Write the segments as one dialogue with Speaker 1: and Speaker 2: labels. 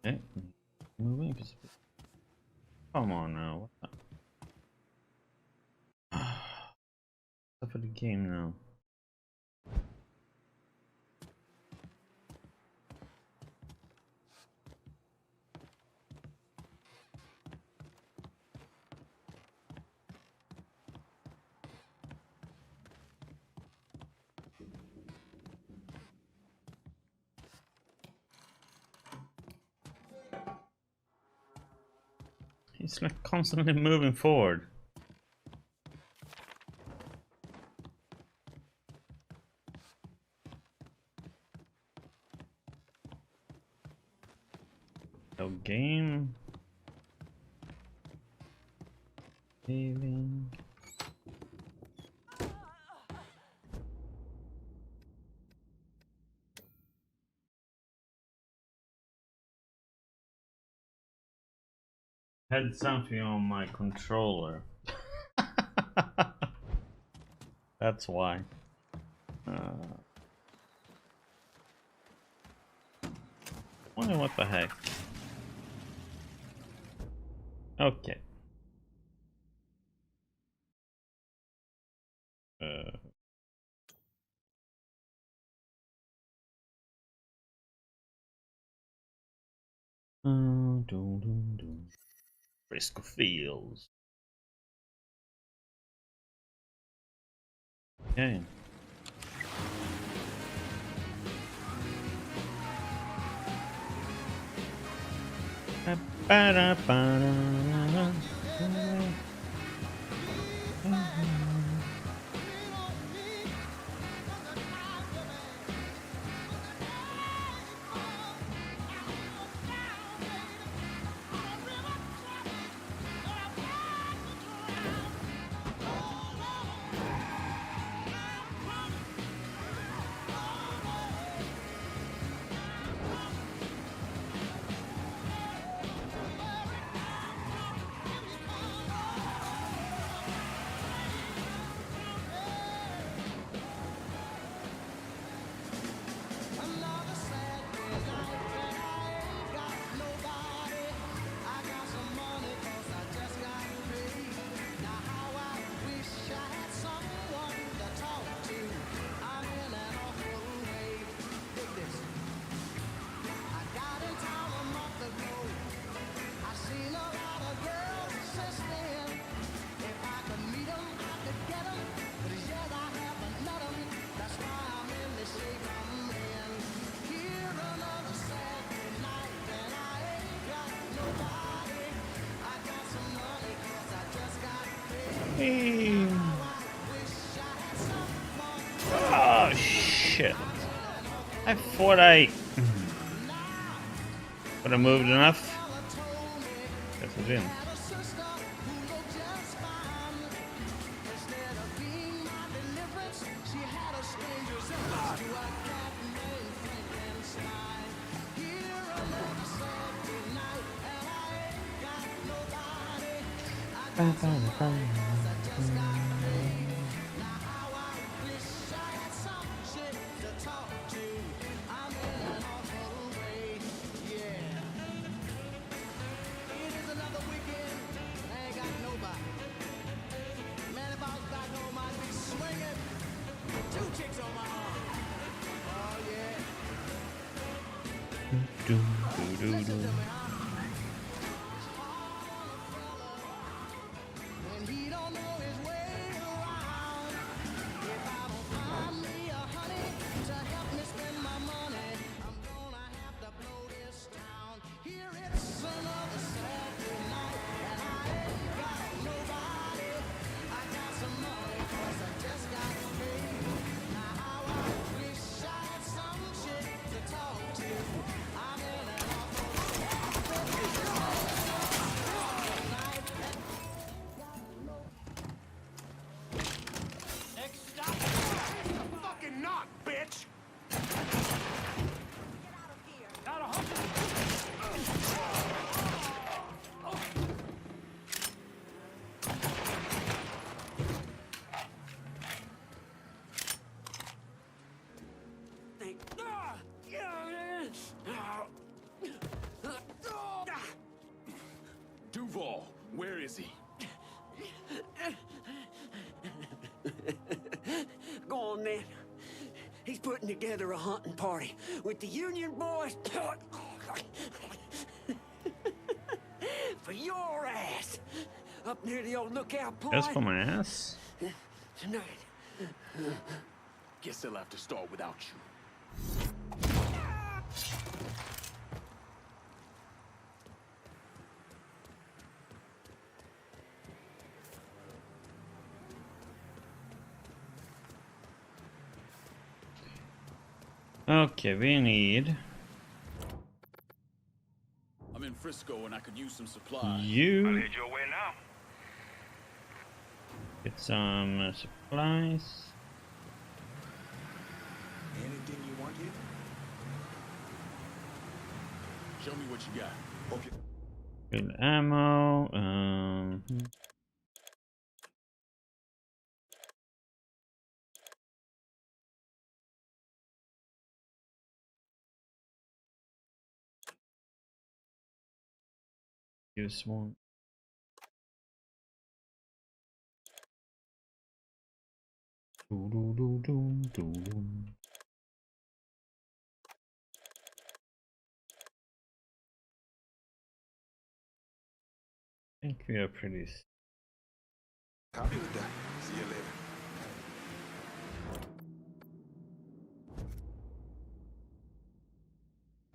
Speaker 1: Okay. Moving. Come on now. What the? Stop for the game now. He's like constantly moving forward. No game. Saving. Had something on my controller. That's why. Wonder what the heck. Okay. Risk of fields. Okay. Oh shit. I thought I would have moved enough. Guess I didn't.
Speaker 2: Duval, where is he?
Speaker 3: Go on, then. He's putting together a hunting party with the Union boys. For your ass. Up near the old lookout point.
Speaker 1: That's for my ass.
Speaker 3: Tonight.
Speaker 2: Guess they'll have to start without you.
Speaker 1: Okay, we need
Speaker 2: I'm in Frisco and I could use some supplies.
Speaker 4: I'll
Speaker 1: you.
Speaker 4: head your way now.
Speaker 1: Get some supplies.
Speaker 5: Anything you want here?
Speaker 2: Show me what you got.
Speaker 5: Okay.
Speaker 1: Good ammo. Use one. I think we are pretty.
Speaker 5: Copy with that. See you later.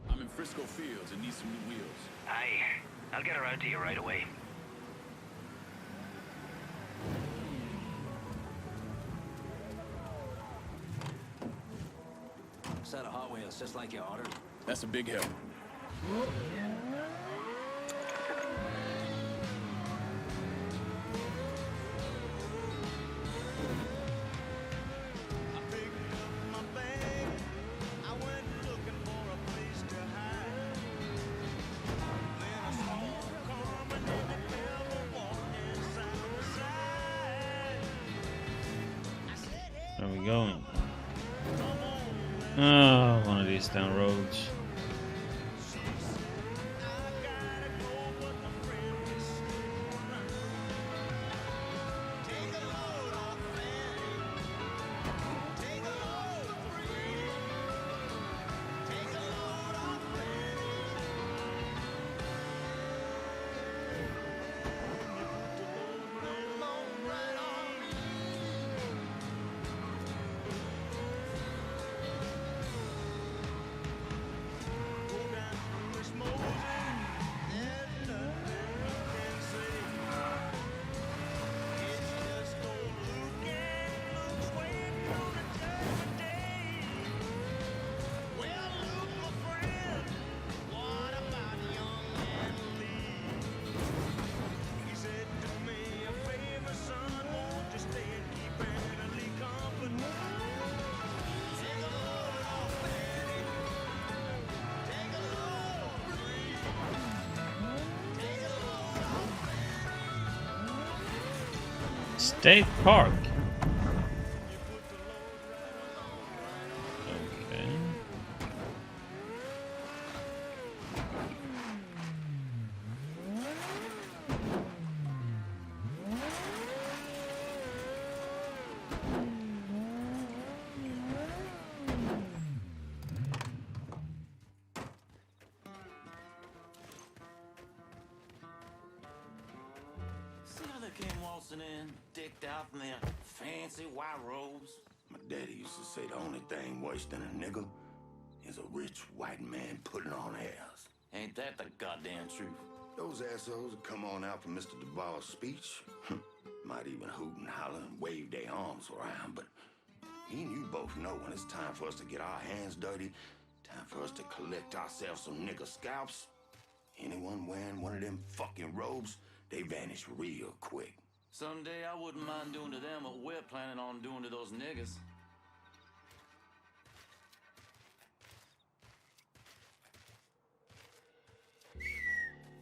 Speaker 2: I'm in Frisco Fields and need some new wheels.
Speaker 4: Aye, I'll get her out to you right away.
Speaker 3: Set of Hot Wheels, just like you ordered.
Speaker 2: That's a big help.
Speaker 1: Where are we going? Oh, one of these down roads. State Park. Okay.
Speaker 6: See how they came waltzing in, decked out in their fancy white robes?
Speaker 5: My daddy used to say the only thing worse than a nigga is a rich white man putting on airs.
Speaker 6: Ain't that the goddamn truth?
Speaker 5: Those assholes would come on out for Mr. Duval's speech. Might even hoot and holler and wave their arms around, but me and you both know when it's time for us to get our hands dirty, time for us to collect ourselves some nigga scalps. Anyone wearing one of them fucking robes, they vanish real quick.
Speaker 6: Someday I wouldn't mind doing to them what we're planning on doing to those niggas.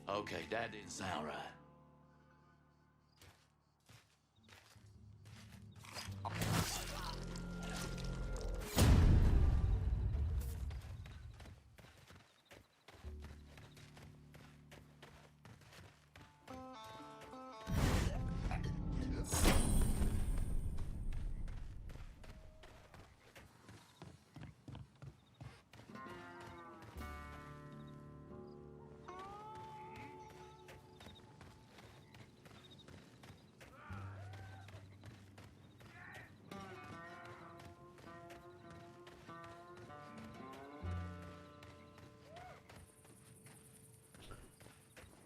Speaker 6: Okay, that didn't sound right.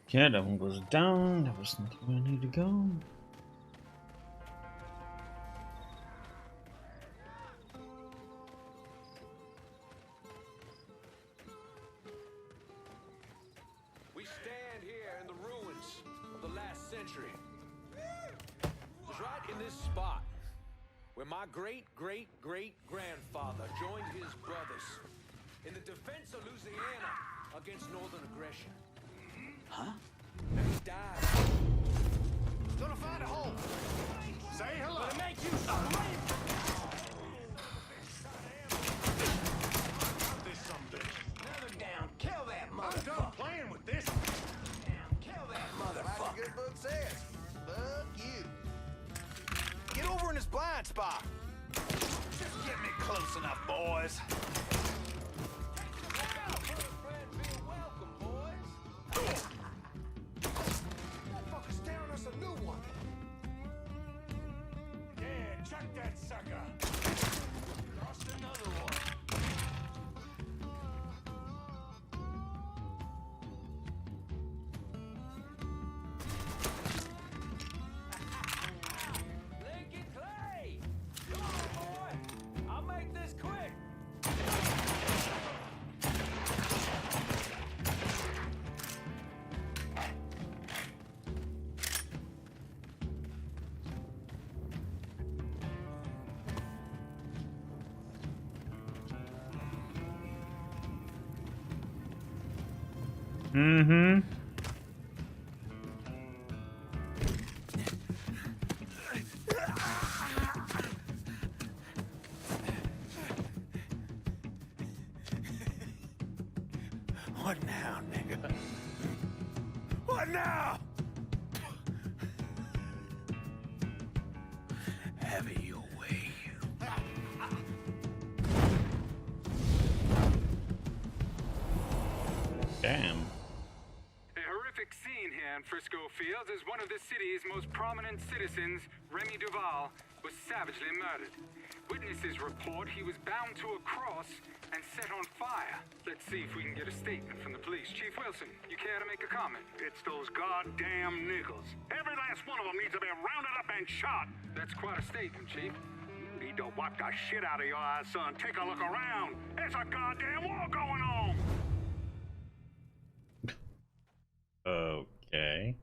Speaker 1: Okay, that one goes down. That was not where I need to go.
Speaker 7: We stand here in the ruins of the last century. It's right in this spot where my great-great-great-grandfather joined his brothers in the defense of Louisiana against northern aggression.
Speaker 3: Huh?
Speaker 7: And he died.
Speaker 8: Gonna find a hole. Say hello.
Speaker 7: Gonna make you scream!
Speaker 8: This some bitch.
Speaker 3: Another down. Kill that
Speaker 8: I'm done
Speaker 3: motherfucker.
Speaker 8: playing with this.
Speaker 3: Kill that
Speaker 9: Like the
Speaker 3: motherfucker.
Speaker 9: good book says. Fuck you. Get over in his blind spot. Just get me close enough, boys.
Speaker 7: Feel welcome, boys.
Speaker 8: Motherfucker's staring us a new one. Yeah, check that sucker.
Speaker 7: Lost another one. Lincoln Clay! Come on, boy! I'll make this quick!
Speaker 1: Mm-hmm.
Speaker 9: What now, nigga? What now? Have it your way.
Speaker 1: Damn.
Speaker 10: A horrific scene here in Frisco Fields as one of the city's most prominent citizens, Remy Duval, was savagely murdered. Witnesses report he was bound to a cross and set on fire. Let's see if we can get a statement from the police. Chief Wilson, you care to make a comment?
Speaker 11: It's those goddamn niggles. Every last one of them needs to be rounded up and shot.
Speaker 10: That's quite a statement, Chief.
Speaker 11: You need to wipe the shit out of your eyes, son. Take a look around. There's a goddamn war going on.
Speaker 1: Okay.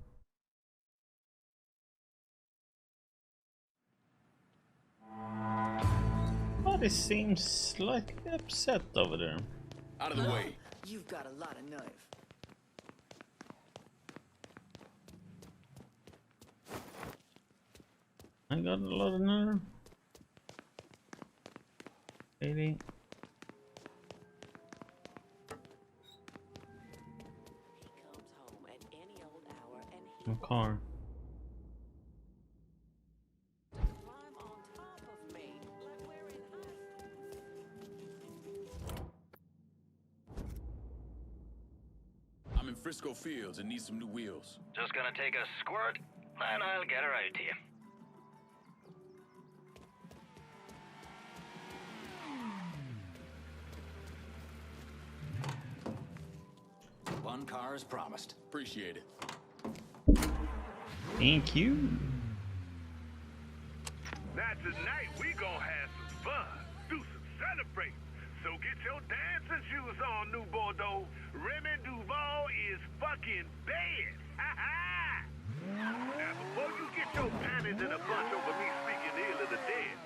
Speaker 1: Body seems slightly upset over there.
Speaker 2: Out of the way.
Speaker 3: You've got a lot of nerve.
Speaker 1: I got a lot of nerve. 80.
Speaker 12: He comes home at any old hour and he
Speaker 1: My car.
Speaker 12: climb on top of me like we're in high.
Speaker 2: I'm in Frisco Fields and need some new wheels.
Speaker 4: Just gonna take a squirt, and I'll get her out to you.
Speaker 7: One car as promised.
Speaker 2: Appreciate it.
Speaker 1: Thank you.
Speaker 11: Now tonight we gonna have some fun, do some celebrating. So get your dancing shoes on, New Bordeaux. Remy Duval is fucking bad. Ha ha! Now before you get your panties in a bunch over me speaking ill of the dead,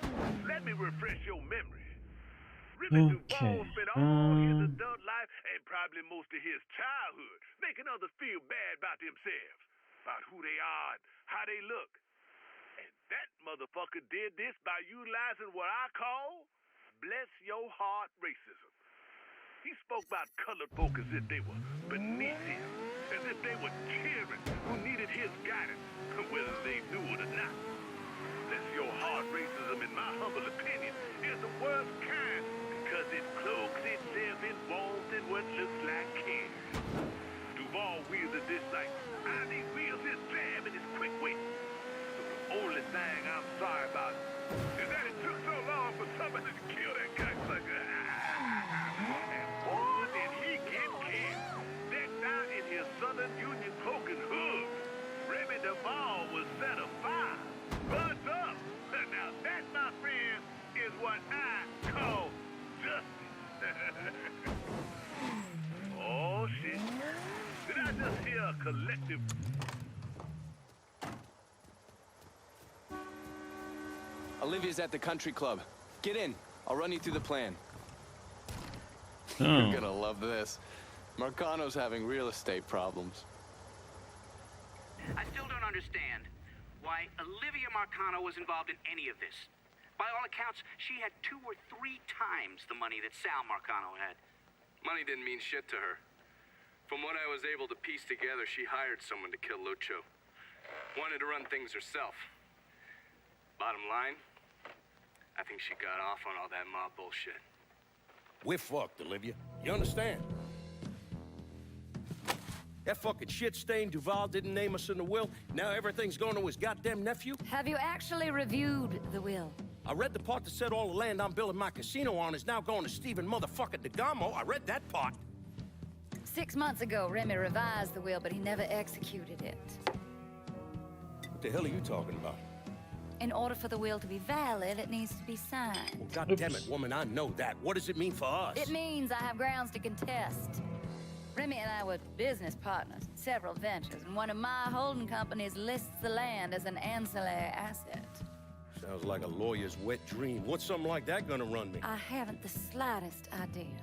Speaker 11: let me refresh your memory. Remy Duval spent all his adult life and probably most of his childhood making others feel bad about themselves, about who they are and how they look. And that motherfucker did this by utilizing what I call bless your heart racism. He spoke about colored folk as if they were beneath him, as if they were children who needed his guidance, whether they knew it or not. Bless your heart racism, in my humble opinion, is the worst kind because it cloaks itself involved in what looks like care. Duval wielded this like I.D. wields his jab and his quick wit. So the only thing I'm sorry about is that it took so long for somebody to kill that cocksucker. And boy, did he get killed. Decked out in his Southern Union cloak and collective.
Speaker 7: Olivia's at the country club. Get in. I'll run you through the plan.
Speaker 1: Oh.
Speaker 7: You're gonna love this. Marcano's having real estate problems.
Speaker 13: I still don't understand why Olivia Marcano was involved in any of this. By all accounts, she had 2 or 3 times the money that Sal Marcano had.
Speaker 14: Money didn't mean shit to her. From what I was able to piece together, she hired someone to kill Lucho. Wanted to run things herself. Bottom line, I think she got off on all that mob bullshit.
Speaker 15: We're fucked, Olivia. You understand? That fucking shit-stained Duval didn't name us in the will. Now everything's going to his goddamn nephew?
Speaker 16: Have you actually reviewed the will?
Speaker 15: I read the part that said all the land I'm building my casino on is now going to Stephen motherfucking DeGamo. I read that part.
Speaker 16: 6 months ago, Remy revised the will, but he never executed it.
Speaker 15: What the hell are you talking about?
Speaker 16: In order for the will to be valid, it needs to be signed.
Speaker 15: Well, goddammit, woman, I know that. What does it mean for us?
Speaker 16: It means I have grounds to contest. Remy and I were business partners in several ventures, and one of my holding companies lists the land as an ancillary asset.
Speaker 15: Sounds like a lawyer's wet dream. What's something like that gonna run me?
Speaker 16: I haven't the slightest idea.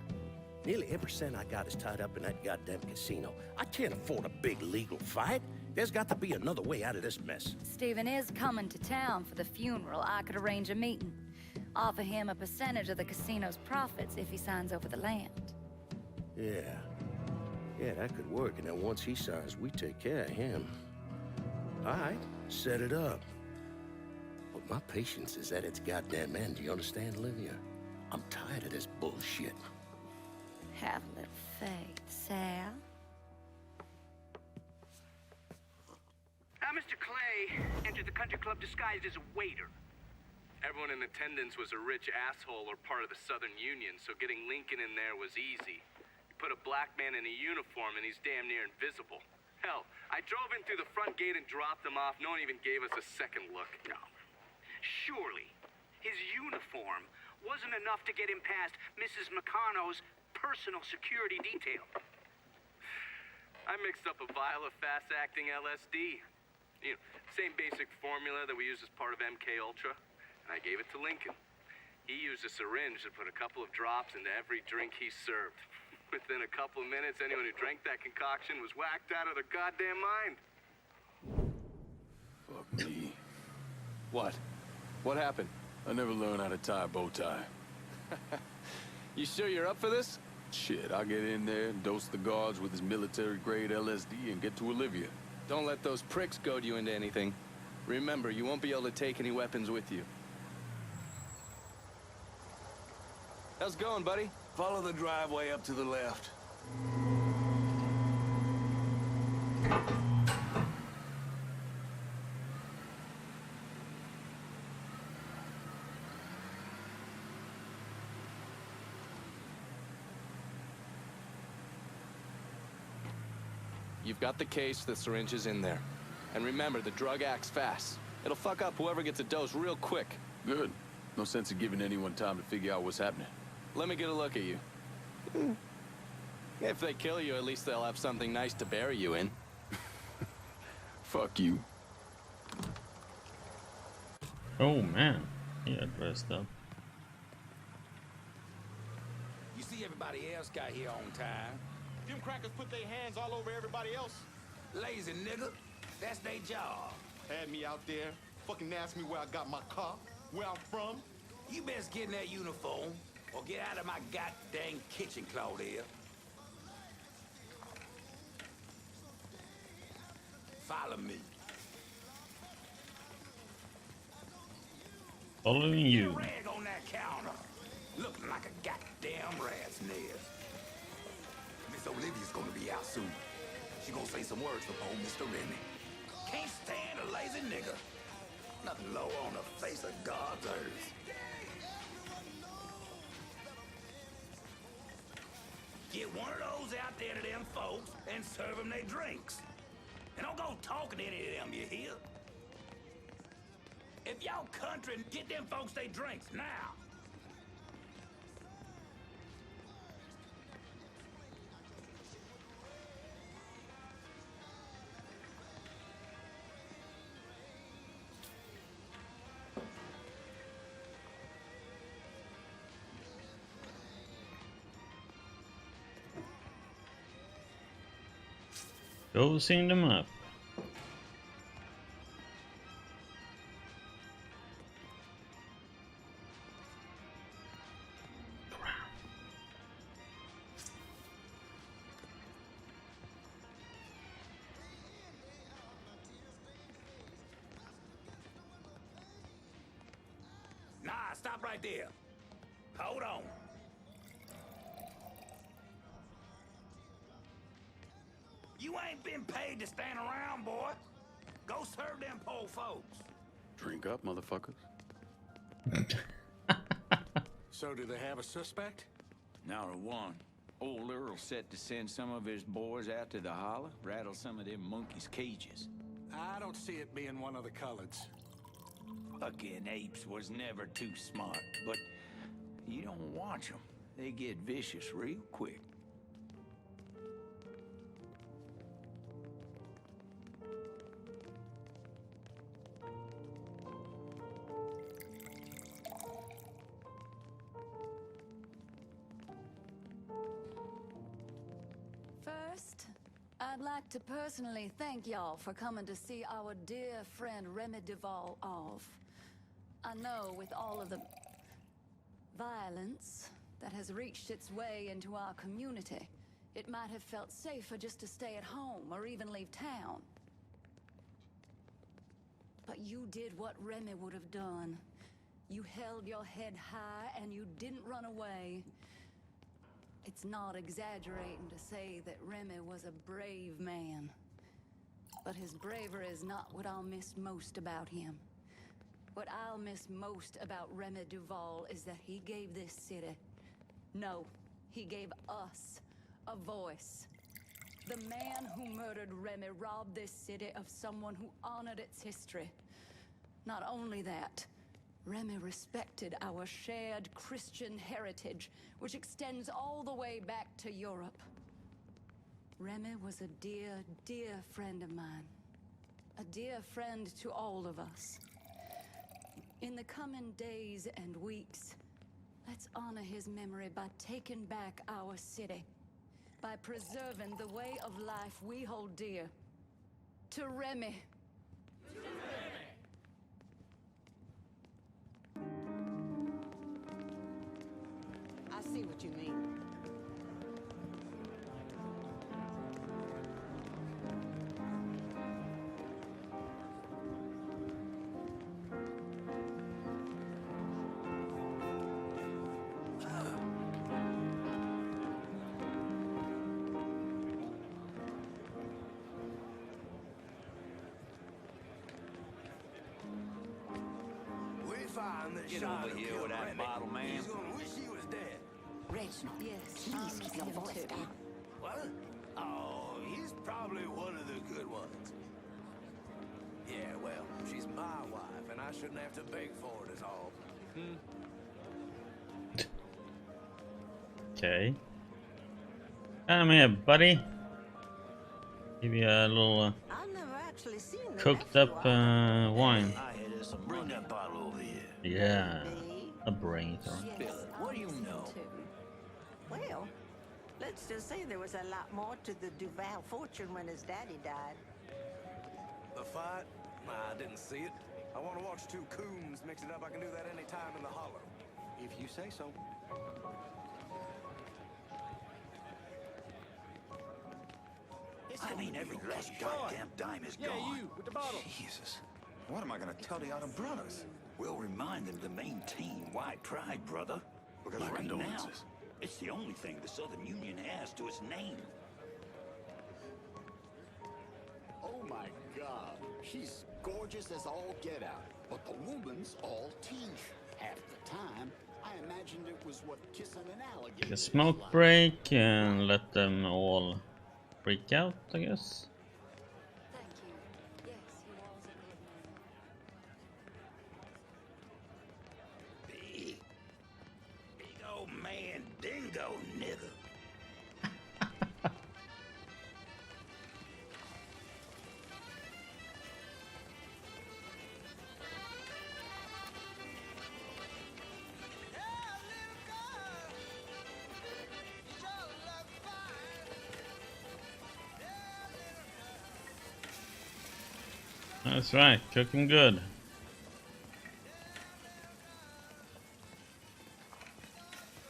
Speaker 15: Nearly every cent I got is tied up in that goddamn casino. I can't afford a big legal fight. There's got to be another way out of this mess.
Speaker 16: Stephen is coming to town for the funeral. I could arrange a meeting. Offer him a percentage of the casino's profits if he signs over the land.
Speaker 15: Yeah, that could work. And then once he signs, we take care of him. All right, set it up. But my patience is at its goddamn end. Do you understand, Olivia? I'm tired of this bullshit.
Speaker 16: Have a little faith, Sal.
Speaker 13: Mr. Clay entered the country club disguised as a waiter.
Speaker 14: Everyone in attendance was a rich asshole or part of the Southern Union, so getting Lincoln in there was easy. You put a black man in a uniform and he's damn near invisible. Hell, I drove in through the front gate and dropped him off. No one even gave us a second look.
Speaker 13: No. Surely, his uniform wasn't enough to get him past Mrs. Marcano's personal security detail.
Speaker 14: I mixed up a vial of fast-acting LSD. You know, same basic formula that we use as part of MK Ultra. And I gave it to Lincoln. He used a syringe to put a couple of drops into every drink he served. Within a couple of minutes, anyone who drank that concoction was whacked out of their goddamn mind.
Speaker 2: Fuck me.
Speaker 7: What? What happened?
Speaker 2: I never learned how to tie a bow tie.
Speaker 7: You sure you're up for this?
Speaker 2: Shit, I'll get in there and dose the guards with his military-grade LSD and get to Olivia.
Speaker 7: Don't let those pricks goad you into anything. Remember, you won't be able to take any weapons with you. How's it going, buddy?
Speaker 6: Follow the driveway up to the left.
Speaker 7: You've got the case, the syringe is in there. And remember, the drug acts fast. It'll fuck up whoever gets a dose real quick.
Speaker 2: Good. No sense in giving anyone time to figure out what's happening.
Speaker 7: Let me get a look at you. If they kill you, at least they'll have something nice to bury you in.
Speaker 2: Fuck you.
Speaker 1: Oh man, he got dressed up.
Speaker 9: You see everybody else got here on time.
Speaker 8: Them crackers put their hands all over everybody else.
Speaker 9: Lazy nigga. That's their job.
Speaker 8: Had me out there, fucking asked me where I got my car, where I'm from.
Speaker 9: You best get in that uniform or get out of my goddamn kitchen, Claudia. Follow me.
Speaker 1: Following you.
Speaker 9: Rag on that counter. Looking like a goddamn rat's nest. Miss Olivia's gonna be out soon. She gonna say some words for old Mr. Remy. Can't stand a lazy nigga. Nothing low on the face of God's earth. Get one of those out there to them folks and serve them their drinks. And don't go talking to any of them, you hear? If y'all country, get them folks their drinks now.
Speaker 1: Closing them up.
Speaker 9: Nah, stop right there. Hold on. You ain't been paid to stand around, boy. Go serve them poor folks.
Speaker 2: Drink up, motherfuckers.
Speaker 7: So do they have a suspect?
Speaker 6: Not a one. Old Earl set to send some of his boys out to the holler, rattle some of them monkeys' cages.
Speaker 7: I don't see it being one of the coloreds.
Speaker 6: Fucking apes was never too smart, but you don't watch them. They get vicious real quick.
Speaker 16: First, I'd like to personally thank y'all for coming to see our dear friend Remy Duval off. I know with all of the violence that has reached its way into our community, it might have felt safer just to stay at home or even leave town. But you did what Remy would have done. You held your head high and you didn't run away. It's not exaggerating to say that Remy was a brave man. But his bravery is not what I'll miss most about him. What I'll miss most about Remy Duval is that he gave this city, no, he gave us, a voice. The man who murdered Remy robbed this city of someone who honored its history. Not only that, Remy respected our shared Christian heritage, which extends all the way back to Europe. Remy was a dear, dear friend of mine. A dear friend to all of us. In the coming days and weeks, let's honor his memory by taking back our city. By preserving the way of life we hold dear. To Remy.
Speaker 12: I see what you mean.
Speaker 6: Get over here with that bottle, man.
Speaker 9: He's gonna wish he was dead.
Speaker 12: Reginald,
Speaker 16: Yes,
Speaker 12: please keep your voice down.
Speaker 9: What? Oh, he's probably one of the good ones.
Speaker 7: Yeah, well, she's my wife, and I shouldn't have to beg for it is all.
Speaker 1: Okay. Come here, buddy. Give you a little
Speaker 12: I've never actually seen the
Speaker 1: cooked up wine.
Speaker 6: Bring that bottle over here.
Speaker 1: Yeah, a brain throw.
Speaker 6: What do you know?
Speaker 12: Well, let's just say there was a lot more to the Duval fortune when his daddy died.
Speaker 7: The fight? I didn't see it. I want to watch two coons mix it up. I can do that any time in the hollow. If you say so.
Speaker 9: I mean, every last goddamn dime is gone.
Speaker 7: Yeah, you, with the bottle.
Speaker 9: Jesus. What am I gonna tell the other brothers? We'll remind them to maintain white pride, brother. Because right now, it's the only thing the Southern Union has to its name.
Speaker 17: Oh my God. She's gorgeous as all get out. But the woman's all teeth. Half the time, I imagined it was what kissing an alligator
Speaker 1: Take a
Speaker 17: is
Speaker 1: smoke
Speaker 17: like.
Speaker 1: break and let them all freak out, I guess.
Speaker 16: Thank you. Yes, he was a good man.
Speaker 9: Big old man dingo nigga.
Speaker 1: That's right, cooking good.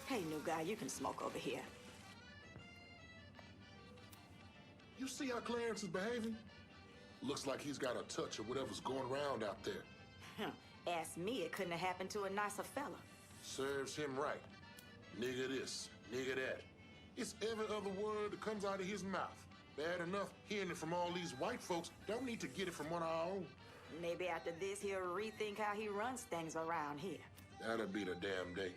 Speaker 12: Hey, new guy, you can smoke over here.
Speaker 8: You see how Clarence is behaving? Looks like he's got a touch of whatever's going around out there.
Speaker 12: Ask me, it couldn't have happened to a nicer fella.
Speaker 8: Serves him right. Nigga this, nigga that. It's every other word that comes out of his mouth. Bad enough hearing it from all these white folks. Don't need to get it from one of our own.
Speaker 12: Maybe after this, he'll rethink how he runs things around here.
Speaker 8: That'll be the damn day.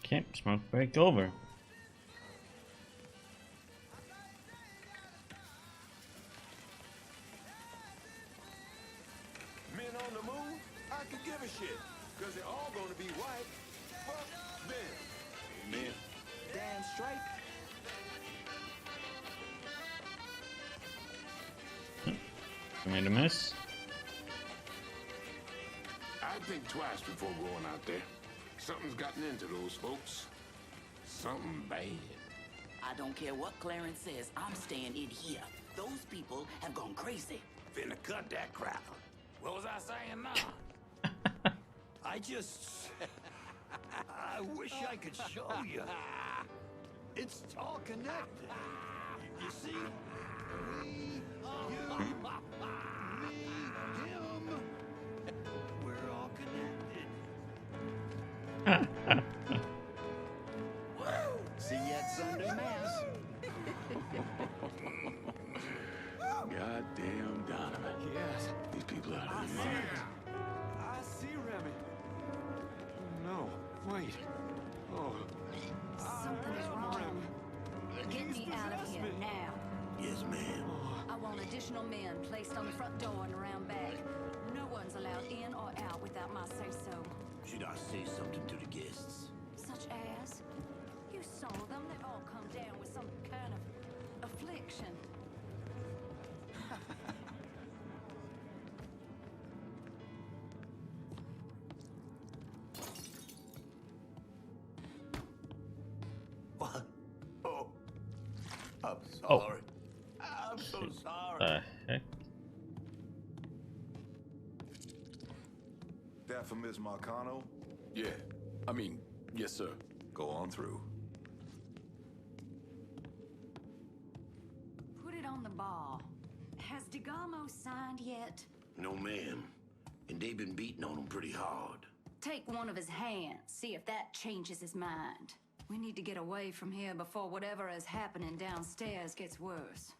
Speaker 1: Okay, smoke break over.
Speaker 2: Men on the move? I could give a shit. Cause they're all gonna be white. Fuck them. Amen.
Speaker 12: Damn straight.
Speaker 1: You made a miss.
Speaker 18: I'd think twice before going out there. Something's gotten into those folks. Something bad.
Speaker 19: I don't care what Clarence says, I'm staying in here. Those people have gone crazy.
Speaker 6: Finna cut that crap. What was I saying now? I wish I could show you. It's all connected. You see? We, you, me, him. We're all connected.
Speaker 17: Woo! See you at Sunday Mass.
Speaker 18: Goddamn Donovan.
Speaker 7: Yes.
Speaker 18: These people are out of
Speaker 7: I
Speaker 18: their
Speaker 7: see
Speaker 18: minds.
Speaker 7: him. I see Remy. No, wait. Oh.
Speaker 16: Something is wrong. Get me out of here now.
Speaker 15: Yes, ma'am.
Speaker 16: I want additional men placed on the front door and around back. No one's allowed in or out without my say-so.
Speaker 15: Should I say something to the guests?
Speaker 16: Such as? You saw them. They all come down with some kind of affliction.
Speaker 6: What? Oh. I'm
Speaker 1: Oh.
Speaker 6: sorry. I'm so sorry.
Speaker 1: The heck?
Speaker 2: That for Miss Marcano? Yeah. I mean, yes, sir. Go on through.
Speaker 16: Put it on the bar. Has DeGamo signed yet?
Speaker 15: No, ma'am. And they've been beating on him pretty hard.
Speaker 16: Take one of his hands, see if that changes his mind. We need to get away from here before whatever is happening downstairs gets worse.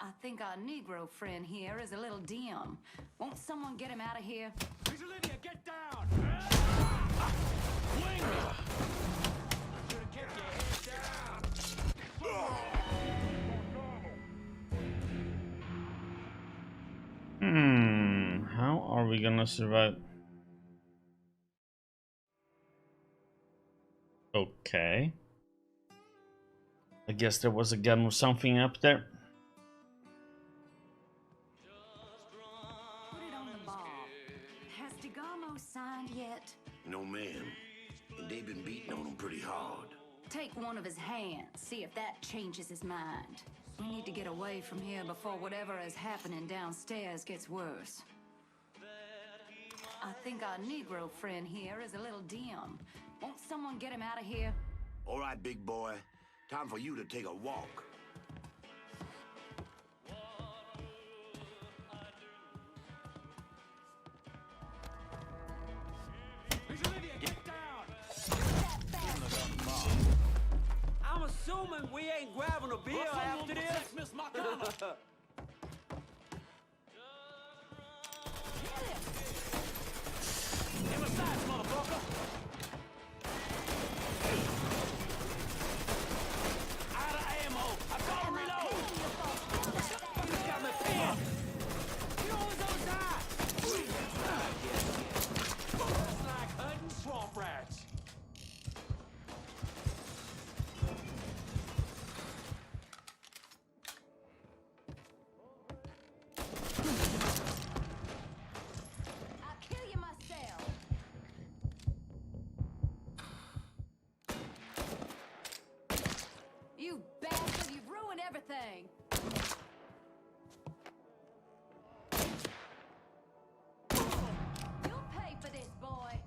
Speaker 16: I think our Negro friend here is a little dim. Won't someone get him out of here?
Speaker 7: Miss Olivia, get down! Wing! Should have kept your head down.
Speaker 1: How are we gonna survive? Okay. I guess there was a gun with something up there.
Speaker 16: Put it on the bar. Has DeGamo signed yet?
Speaker 15: No, ma'am. And they've been beating on him pretty hard.
Speaker 16: Take one of his hands, see if that changes his mind. We need to get away from here before whatever is happening downstairs gets worse. I think our Negro friend here is a little dim. Won't someone get him out of here?
Speaker 15: All right, big boy. Time for you to take a walk.
Speaker 7: Miss Olivia, get down!
Speaker 3: I'm assuming we ain't grabbing a beer after this.
Speaker 7: Miss Marcano! Give a size, motherfucker! Out of ammo! I gotta reload! Somebody's got me pinned! You always on die! It's like hunting swamp rats.
Speaker 16: I'll kill you myself. everything. You'll pay for this, boy.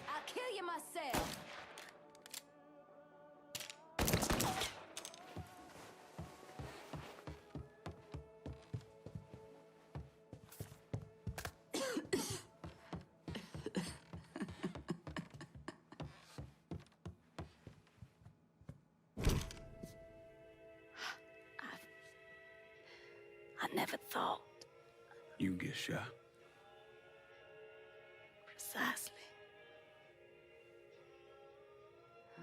Speaker 16: I'll kill you myself. I never thought.
Speaker 6: You get shot.
Speaker 16: Precisely. The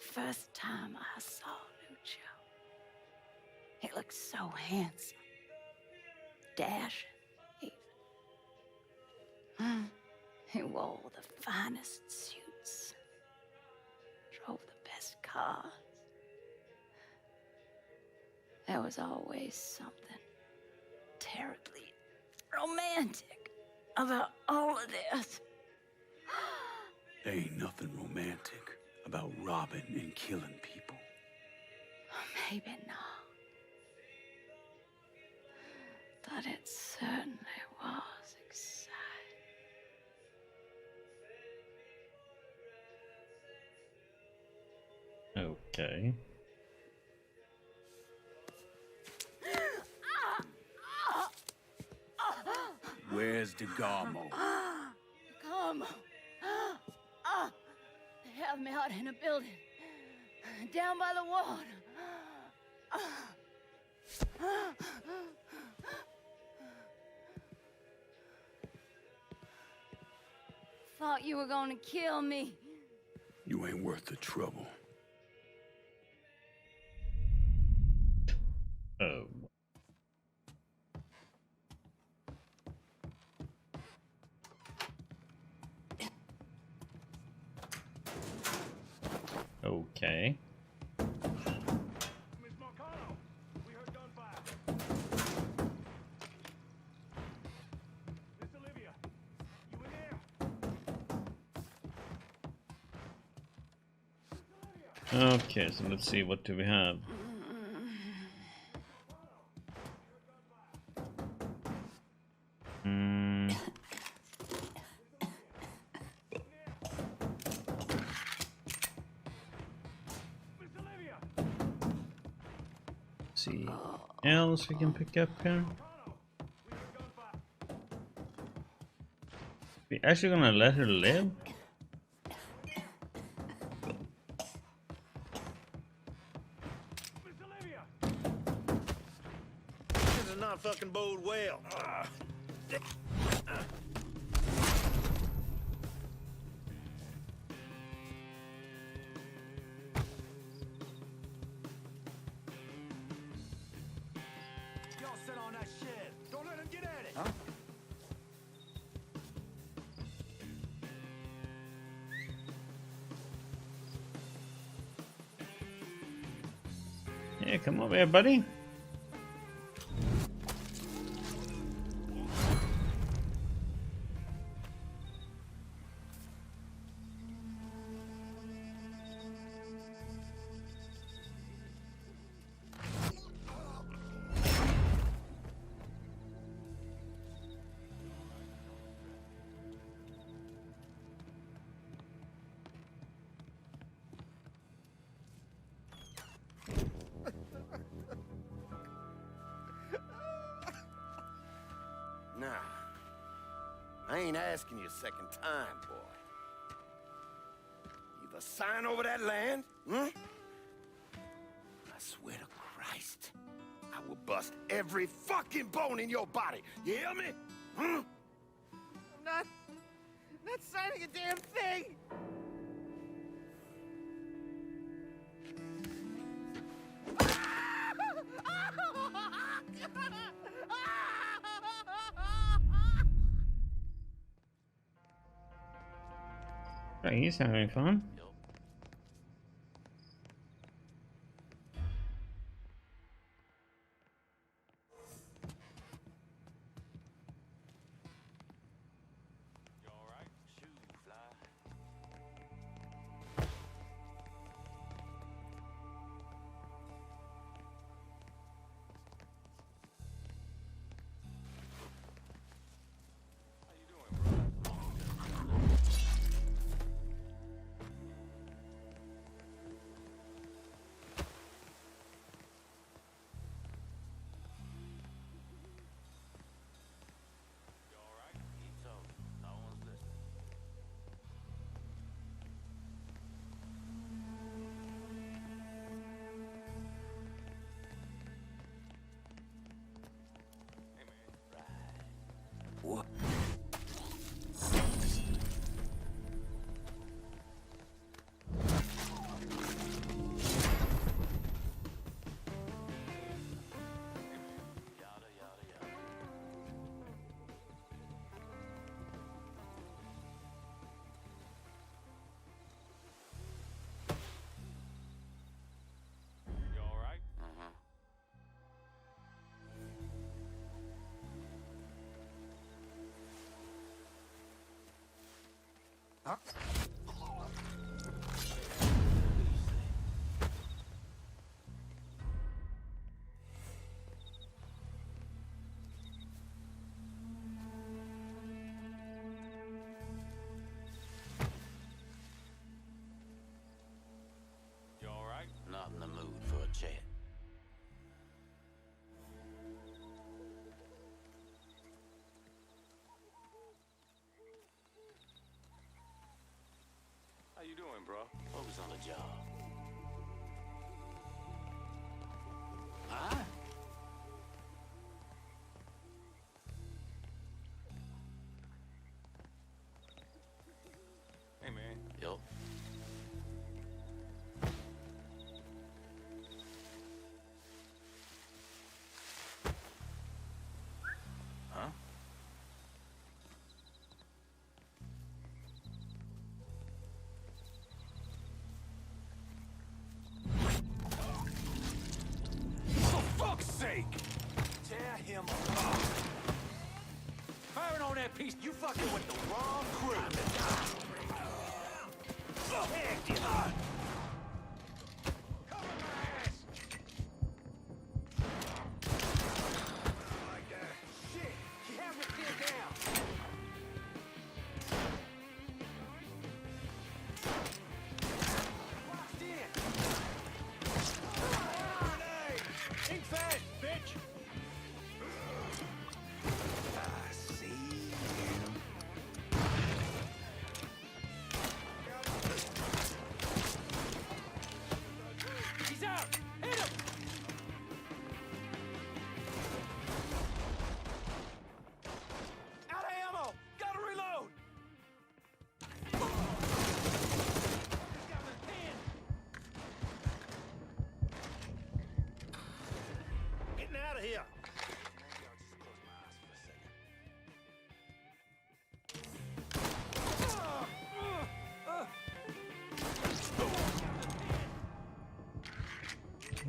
Speaker 16: first time I saw Lucio, he looked so handsome, dashing, even. He wore the finest suits, drove the best cars. There was always something terribly romantic about all of this.
Speaker 6: There ain't nothing romantic about robbing and killing people.
Speaker 16: Maybe not. But it certainly was exciting.
Speaker 1: Okay.
Speaker 6: Where's DeGarmo?
Speaker 16: Come. They have me out in a building, down by the water. Thought you were gonna kill me.
Speaker 6: You ain't worth the trouble.
Speaker 1: Oh. Okay.
Speaker 11: Miss Marcano, we heard gunfire. Miss Olivia, you in there?
Speaker 1: Okay, so let's see, what do we have? See else we can pick up here. We actually gonna let her live?
Speaker 20: This does not fucking bode well.
Speaker 7: Y'all sit on that shit. Don't let him get at it. Huh?
Speaker 1: Yeah, come over here, buddy.
Speaker 15: Nah, I ain't asking you a second time, boy. Either sign over that land, I swear to Christ, I will bust every fucking bone in your body. You hear me?
Speaker 20: I'm not signing a damn thing.
Speaker 1: Oh, he's having fun.
Speaker 7: You all right?
Speaker 9: Not in the mood for a chat.
Speaker 7: How you doing, bro?
Speaker 9: Focus on the job. Huh?
Speaker 7: Hey, man.
Speaker 9: Yo. Huh?
Speaker 7: For fuck's sake! Tear him apart. Firing on that piece, you fucking with the wrong crew. Heck, you are. Cover my ass! Like that. Shit, you have me pinned down. Locked in. Grenade! Ink fast, bitch! I see you. He's out! Hit him! Out of ammo! Gotta reload! He's got me pinned! Getting out of here!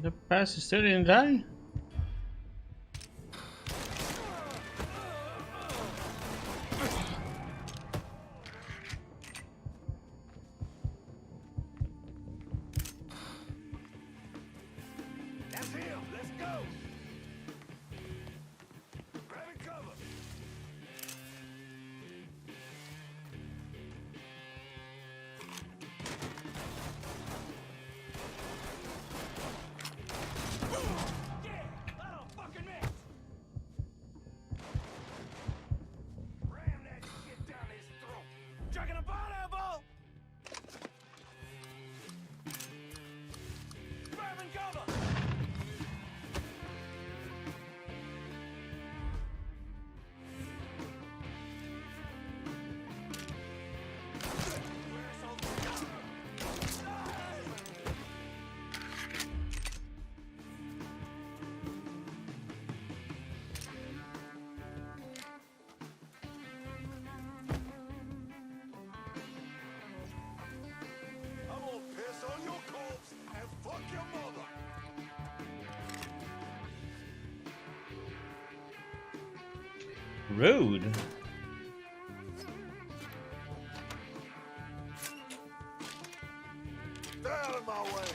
Speaker 1: The pass still didn't die?
Speaker 7: That's him! Let's go! Grabbing cover! Yeah! I don't fucking miss! Ram that shit down his throat! Chucking a pineapple! Grabbing cover!
Speaker 2: I'm gonna piss on your corpse and fuck your mother.
Speaker 1: Rude.
Speaker 2: Stay out of my way.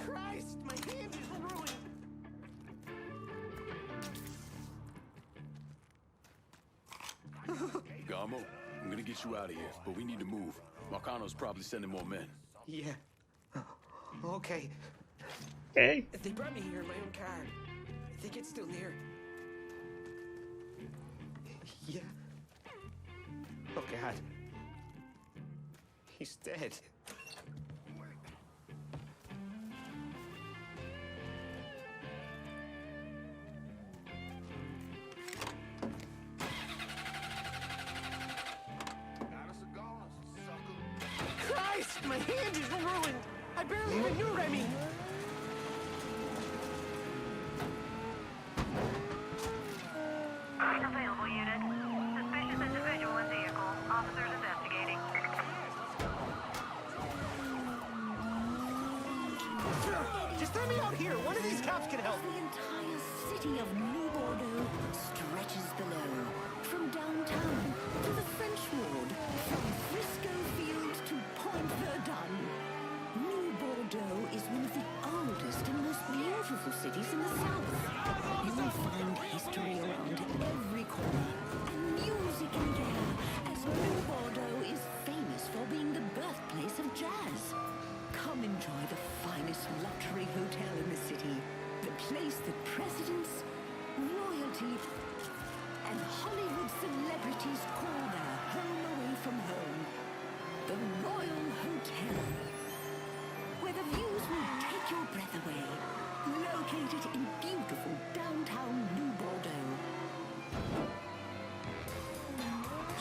Speaker 3: Christ, my hand is ruined.
Speaker 21: Garmo, I'm gonna get you out of here, but we need to move. Marcano's probably sending more men.
Speaker 3: Yeah. Okay.
Speaker 1: Okay.
Speaker 3: They brought me here in my own car. I think it's still near. Yeah. Oh, God. He's dead. Christ, my hand is ruined. I barely even knew Remy.
Speaker 22: Available unit. Suspicious individual in vehicle. Officers investigating.
Speaker 20: else can help.
Speaker 5: The entire city of New Bordeaux stretches below. From downtown to the French Ward, from Frisco Field to Point Verdun. New Bordeaux is one of the oldest and most beautiful cities in the south. You will find history around every corner and music in the air, as New Bordeaux is famous for being the birthplace of jazz. Come enjoy the finest luxury hotel in the city, the place that presidents, royalty, and Hollywood celebrities call their home away from home. The Royal Hotel, where the views will take your breath away. Located in beautiful downtown New Bordeaux.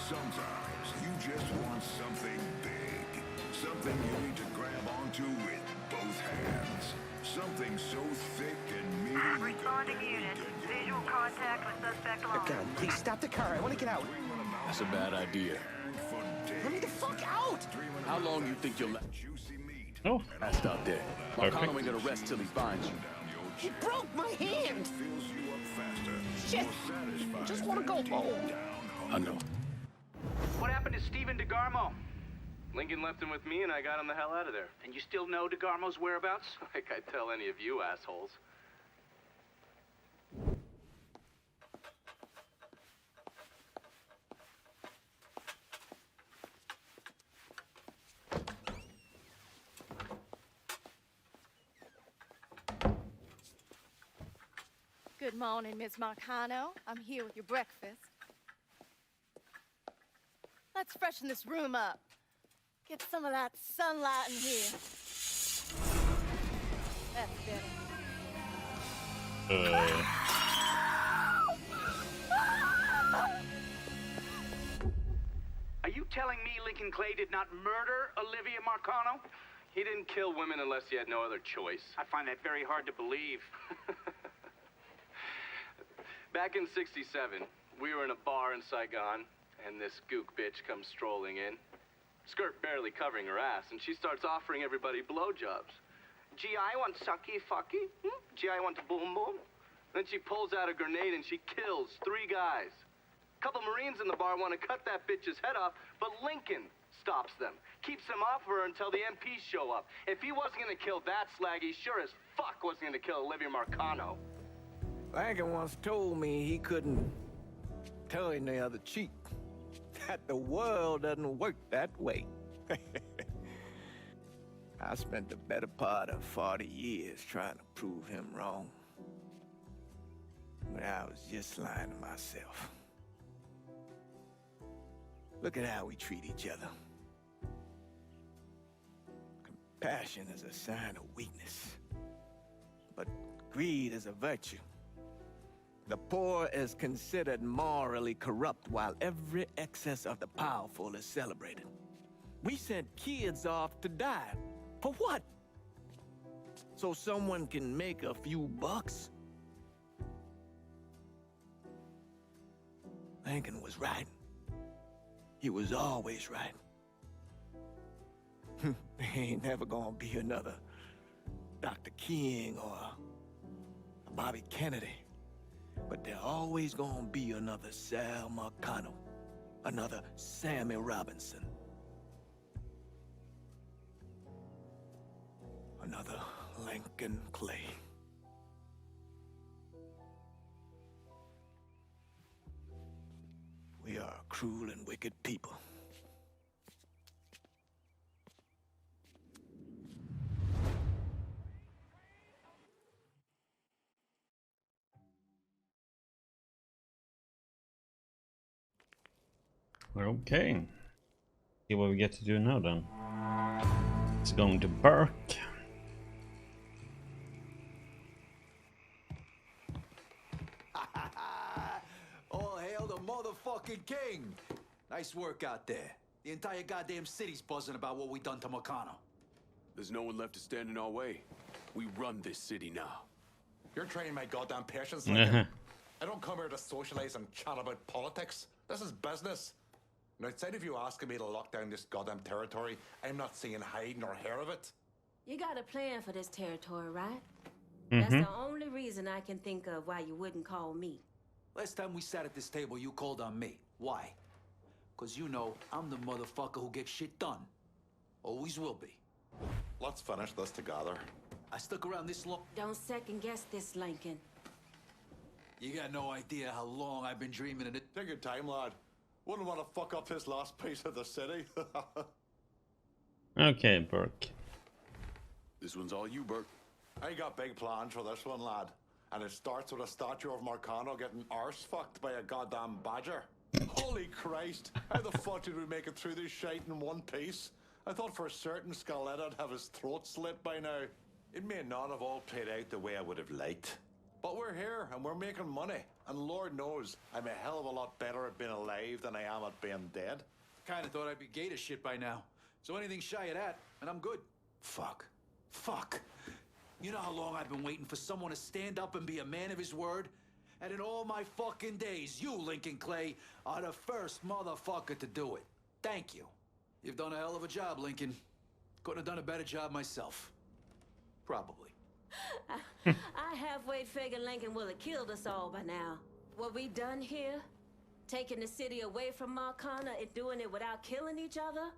Speaker 2: Sometimes you just want something big. Something you need to grab onto with both hands. Something so thick and meaty.
Speaker 22: Responding unit. Visual contact with suspect alone.
Speaker 20: God, please stop the car. I want to get out.
Speaker 21: That's a bad idea.
Speaker 20: Let me the fuck out!
Speaker 21: How long you think you'll...
Speaker 1: Oh.
Speaker 21: I'll stop there. Marcano ain't gonna rest till he finds you.
Speaker 20: He broke my hand! Shit! I just want to go home.
Speaker 21: I know.
Speaker 13: What happened to Stephen DeGarmo?
Speaker 14: Lincoln left him with me and I got him the hell out of there.
Speaker 13: And you still know DeGarmo's whereabouts?
Speaker 14: Like I tell any of you assholes.
Speaker 23: Good morning, Miss Marcano. I'm here with your breakfast. Let's freshen this room up. Get some of that sunlight in here. That's better.
Speaker 13: Are you telling me Lincoln Clay did not murder Olivia Marcano?
Speaker 14: He didn't kill women unless he had no other choice.
Speaker 13: I find that very hard to believe.
Speaker 14: Back in '67, we were in a bar in Saigon, and this gook bitch comes strolling in. Skirt barely covering her ass, and she starts offering everybody blowjobs. Gee, I want sucky fucky. Gee, I want boom boom. Then she pulls out a grenade and she kills 3 guys. A couple Marines in the bar want to cut that bitch's head off, but Lincoln stops them. Keeps them off her until the MPs show up. If he wasn't gonna kill that slag, he sure as fuck wasn't gonna kill Olivia Marcano.
Speaker 6: Lincoln once told me he couldn't turn the other cheek. That the world doesn't work that way. I spent the better part of 40 years trying to prove him wrong. But I was just lying to myself. Look at how we treat each other. Compassion is a sign of weakness, but greed is a virtue. The poor is considered morally corrupt, while every excess of the powerful is celebrated. We sent kids off to die. For what? So someone can make a few bucks? Lincoln was right. He was always right. There ain't never gonna be another Dr. King or a Bobby Kennedy. But there always gonna be another Sal Marcano, another Sammy Robinson, another Lincoln Clay. We are a cruel and wicked people.
Speaker 1: Okay. See what we get to do now then. It's going to Burke.
Speaker 24: All hail the motherfucking king! Nice work out there. The entire goddamn city's buzzing about what we done to Marcano.
Speaker 21: There's no one left to stand in our way. We run this city now.
Speaker 8: You're training my goddamn patience, Lincoln. I don't come here to socialize and chat about politics. This is business. And outside of you asking me to lock down this goddamn territory, I'm not seeing hide nor hair of it.
Speaker 25: You got a plan for this territory, right?
Speaker 3: That's the only reason I can think of why you wouldn't call me.
Speaker 24: Last time we sat at this table, you called on me. Why? Because you know I'm the motherfucker who gets shit done. Always will be.
Speaker 4: Let's finish this together.
Speaker 24: I stuck around this long.
Speaker 3: Don't second guess this, Lincoln.
Speaker 24: You got no idea how long I've been dreaming of it.
Speaker 4: Take your time, lad. Wouldn't want to fuck up his last piece of the city.
Speaker 1: Okay, Burke.
Speaker 21: This one's all you, Burke.
Speaker 4: I got big plans for this one, lad. And it starts with a statue of Marcano getting arse fucked by a goddamn badger. Holy Christ! How the fuck did we make it through this shite in one piece? I thought for certain Scaleta'd have his throat slit by now. It may not have all played out the way I would have liked. But we're here, and we're making money. And Lord knows, I'm a hell of a lot better at being alive than I am at being dead.
Speaker 24: Kinda thought I'd be gay to shit by now. So anything shy of that, and I'm good. Fuck. You know how long I've been waiting for someone to stand up and be a man of his word? And in all my fucking days, you, Lincoln Clay, are the first motherfucker to do it. Thank you. You've done a hell of a job, Lincoln. Couldn't have done a better job myself. Probably.
Speaker 3: I halfway figured Lincoln would have killed us all by now. What we done here, taking the city away from Marcana and doing it without killing each other,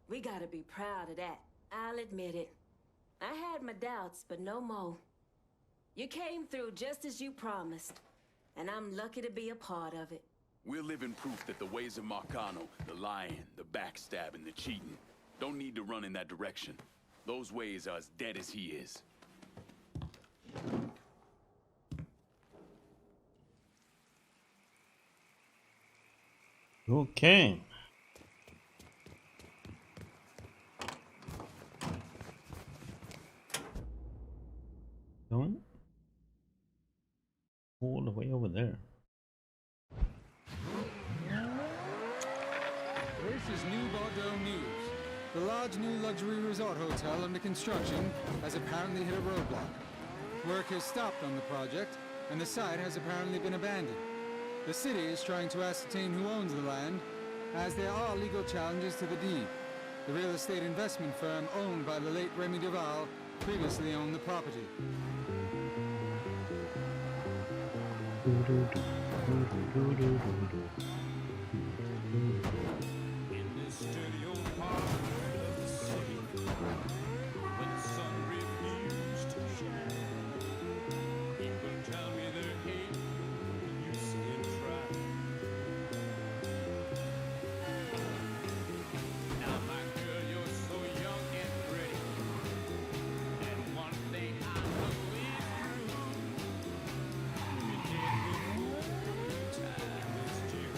Speaker 3: we gotta be proud of that. I'll admit it. I had my doubts, but no more. You came through just as you promised, and I'm lucky to be a part of it.
Speaker 21: We're living proof that the ways of Marcano, the lying, the backstabbing, the cheating, don't need to run in that direction. Those ways are as dead as he is.
Speaker 1: Okay. Going all the way over there.
Speaker 10: This is New Bordeaux News. The large new luxury resort hotel under construction has apparently hit a roadblock. Work has stopped on the project, and the site has apparently been abandoned. The city is trying to ascertain who owns the land, as there are legal challenges to the deed. The real estate investment firm owned by the late Remy Duval previously owned the property.
Speaker 12: In this dirty old part of the city, when the sun refused to shine, people tell me there ain't no use in trying. Now, my girl, you're so young and pretty, and one thing I know is true. You did good time is due.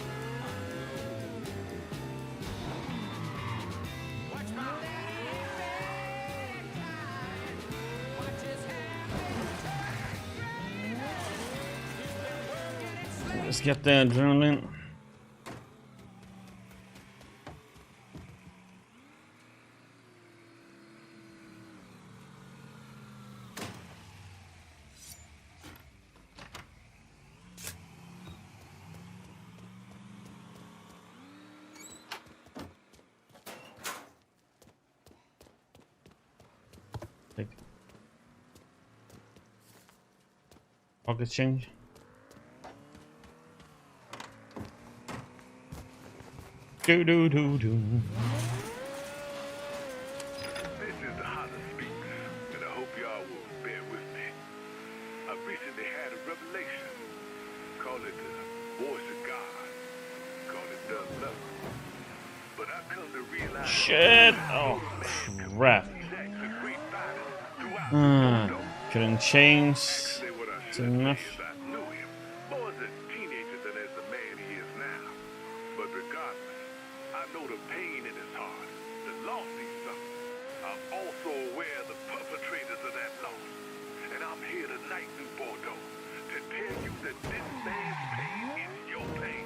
Speaker 12: Watch my
Speaker 1: Let's get the adrenaline. Take pocket change. Do do do do.
Speaker 11: This is the Holler Speaks, and I hope y'all will bear with me. I recently had a revelation. Call it the voice of God. Call it dumb luck. But I come to realize...
Speaker 1: Shit! Oh, crap. Couldn't change. It's enough.
Speaker 11: More as a teenager than as the man he is now. But regardless, I know the pain in his heart, the loss he suffered. I'm also aware of the perpetrators of that loss. And I'm here tonight, New Bordeaux, to tell you that this man's pain is your pain.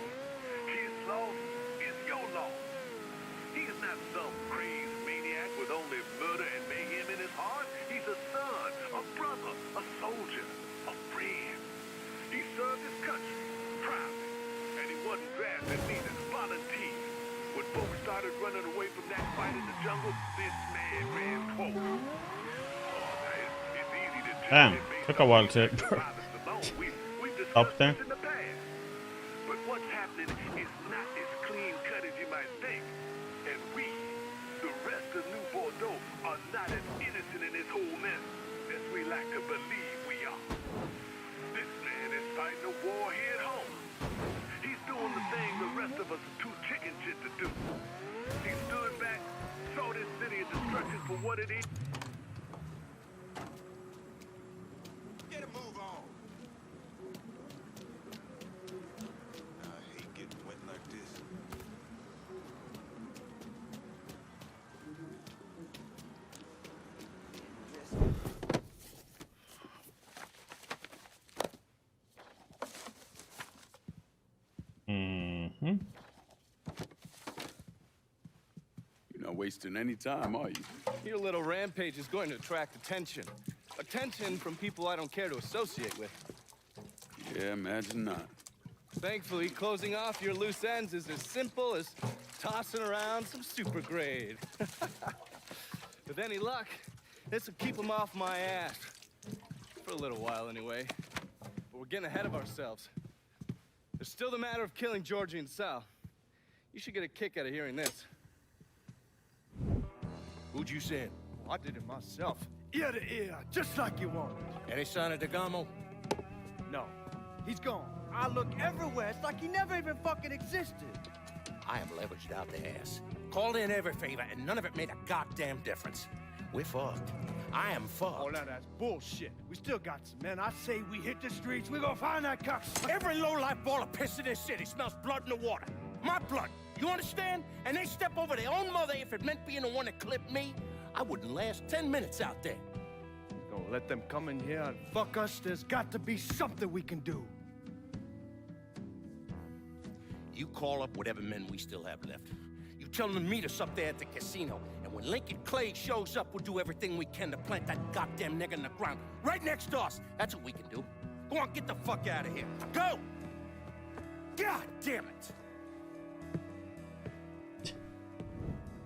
Speaker 11: His loss is your loss. He is not some crazed maniac with only murder and mayhem in his heart. He's a son, a brother, a soldier, a friend. He served his country proudly, and he wasn't drafted neither, volunteered. When folks started running away from that fight in the jungle, this man ran close. Oh, it's easy to
Speaker 1: Damn, took a while to up there.
Speaker 11: But what's happening is not as clean cut as you might think. And we, the rest of New Bordeaux, are not as innocent in this whole mess as we like to believe we are. This man is fighting a war here at home. He's doing the thing the rest of us are too chicken shit to do. He stood back, saw this city of destruction for what it is.
Speaker 2: Get a move on. I hate getting wet like this.
Speaker 21: You're not wasting any time, are you?
Speaker 16: Your little rampage is going to attract attention. Attention from people I don't care to associate with.
Speaker 21: Yeah, imagine not.
Speaker 16: Thankfully, closing off your loose ends is as simple as tossing around some super grade. With any luck, this will keep them off my ass. For a little while, anyway. But we're getting ahead of ourselves. There's still the matter of killing Georgie and Sal. You should get a kick out of hearing this.
Speaker 6: Who'd you send?
Speaker 17: I did it myself. Ear to ear, just like you wanted.
Speaker 6: Any sign of DeGamo?
Speaker 17: No, he's gone. I look everywhere. It's like he never even fucking existed.
Speaker 15: I am leveraged out the ass. Called in every favor, and none of it made a goddamn difference. We're fucked. I am fucked.
Speaker 17: Oh, now that's bullshit. We still got some men. I say we hit the streets. We gonna find that cocksucker.
Speaker 15: Every low-life ball of piss in this city smells blood in the water. My blood. You understand? And they step over their own mother if it meant being the one that clipped me. I wouldn't last 10 minutes out there.
Speaker 17: Don't let them come in here and fuck us. There's got to be something we can do.
Speaker 15: You call up whatever men we still have left. You tell them to meet us up there at the casino. And when Lincoln Clay shows up, we'll do everything we can to plant that goddamn nigger in the ground. Right next to us. That's what we can do. Go on, get the fuck out of here. Go! God damn it!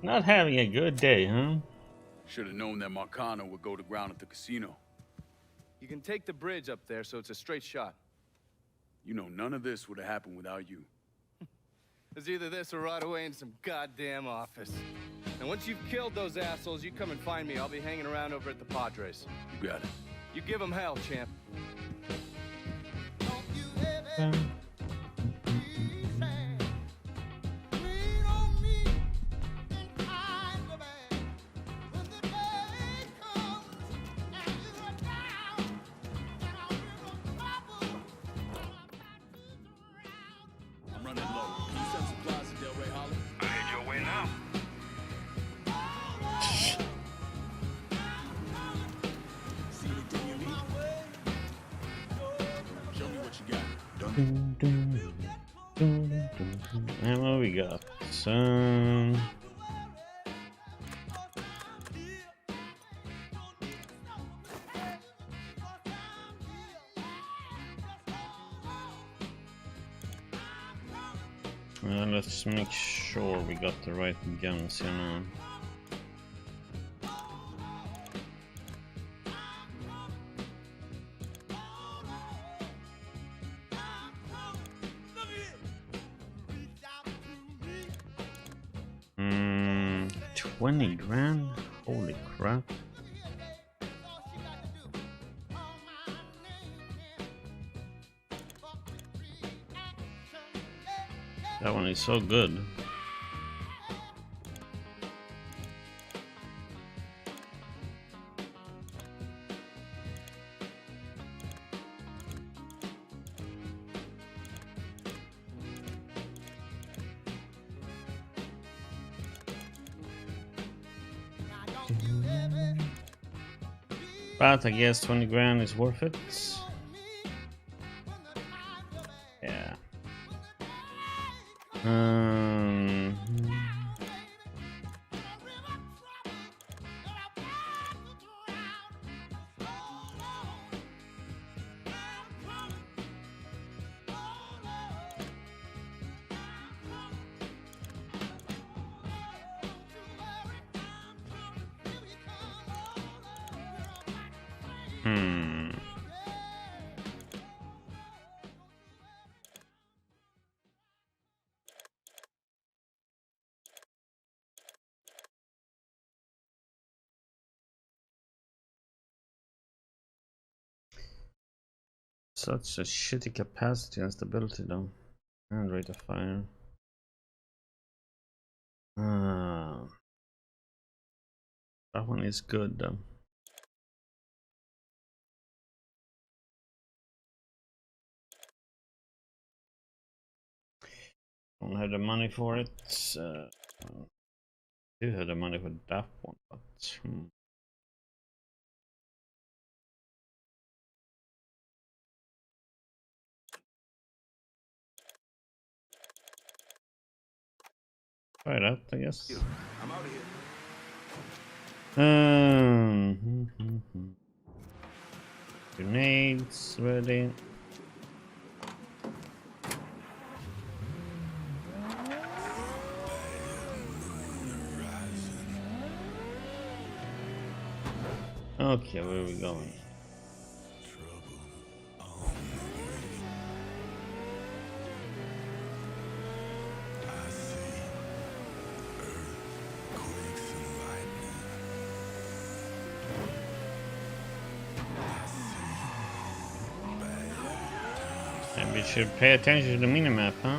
Speaker 1: Not having a good day, huh?
Speaker 21: Should have known that Marcano would go to ground at the casino.
Speaker 16: You can take the bridge up there, so it's a straight shot.
Speaker 21: You know, none of this would have happened without you.
Speaker 16: It's either this or right away in some goddamn office. And once you've killed those assholes, you come and find me. I'll be hanging around over at the Padres.
Speaker 21: You got it.
Speaker 16: You give them hell, champ.
Speaker 1: And what we got? Some let's make sure we got the right guns here now. $20 grand? Holy crap. That one is so good. But I guess 20 grand is worth it. Yeah. Hmm. such a shitty capacity and stability though. And rate of fire. That one is good though. Don't have the money for it. Do have the money for that one, but try that, I guess.
Speaker 24: I'm out of here.
Speaker 1: Grenades ready. Okay, where are we going? Maybe we should pay attention to the minimap, huh?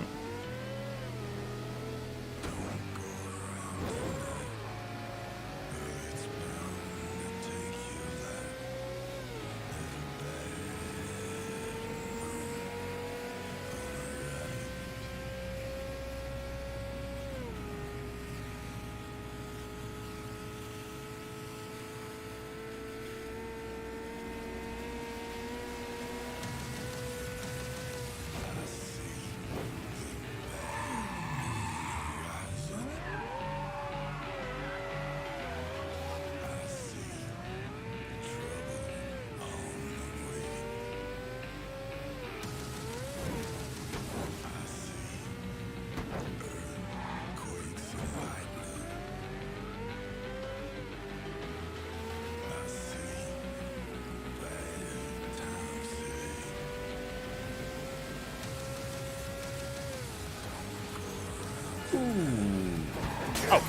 Speaker 1: Oh.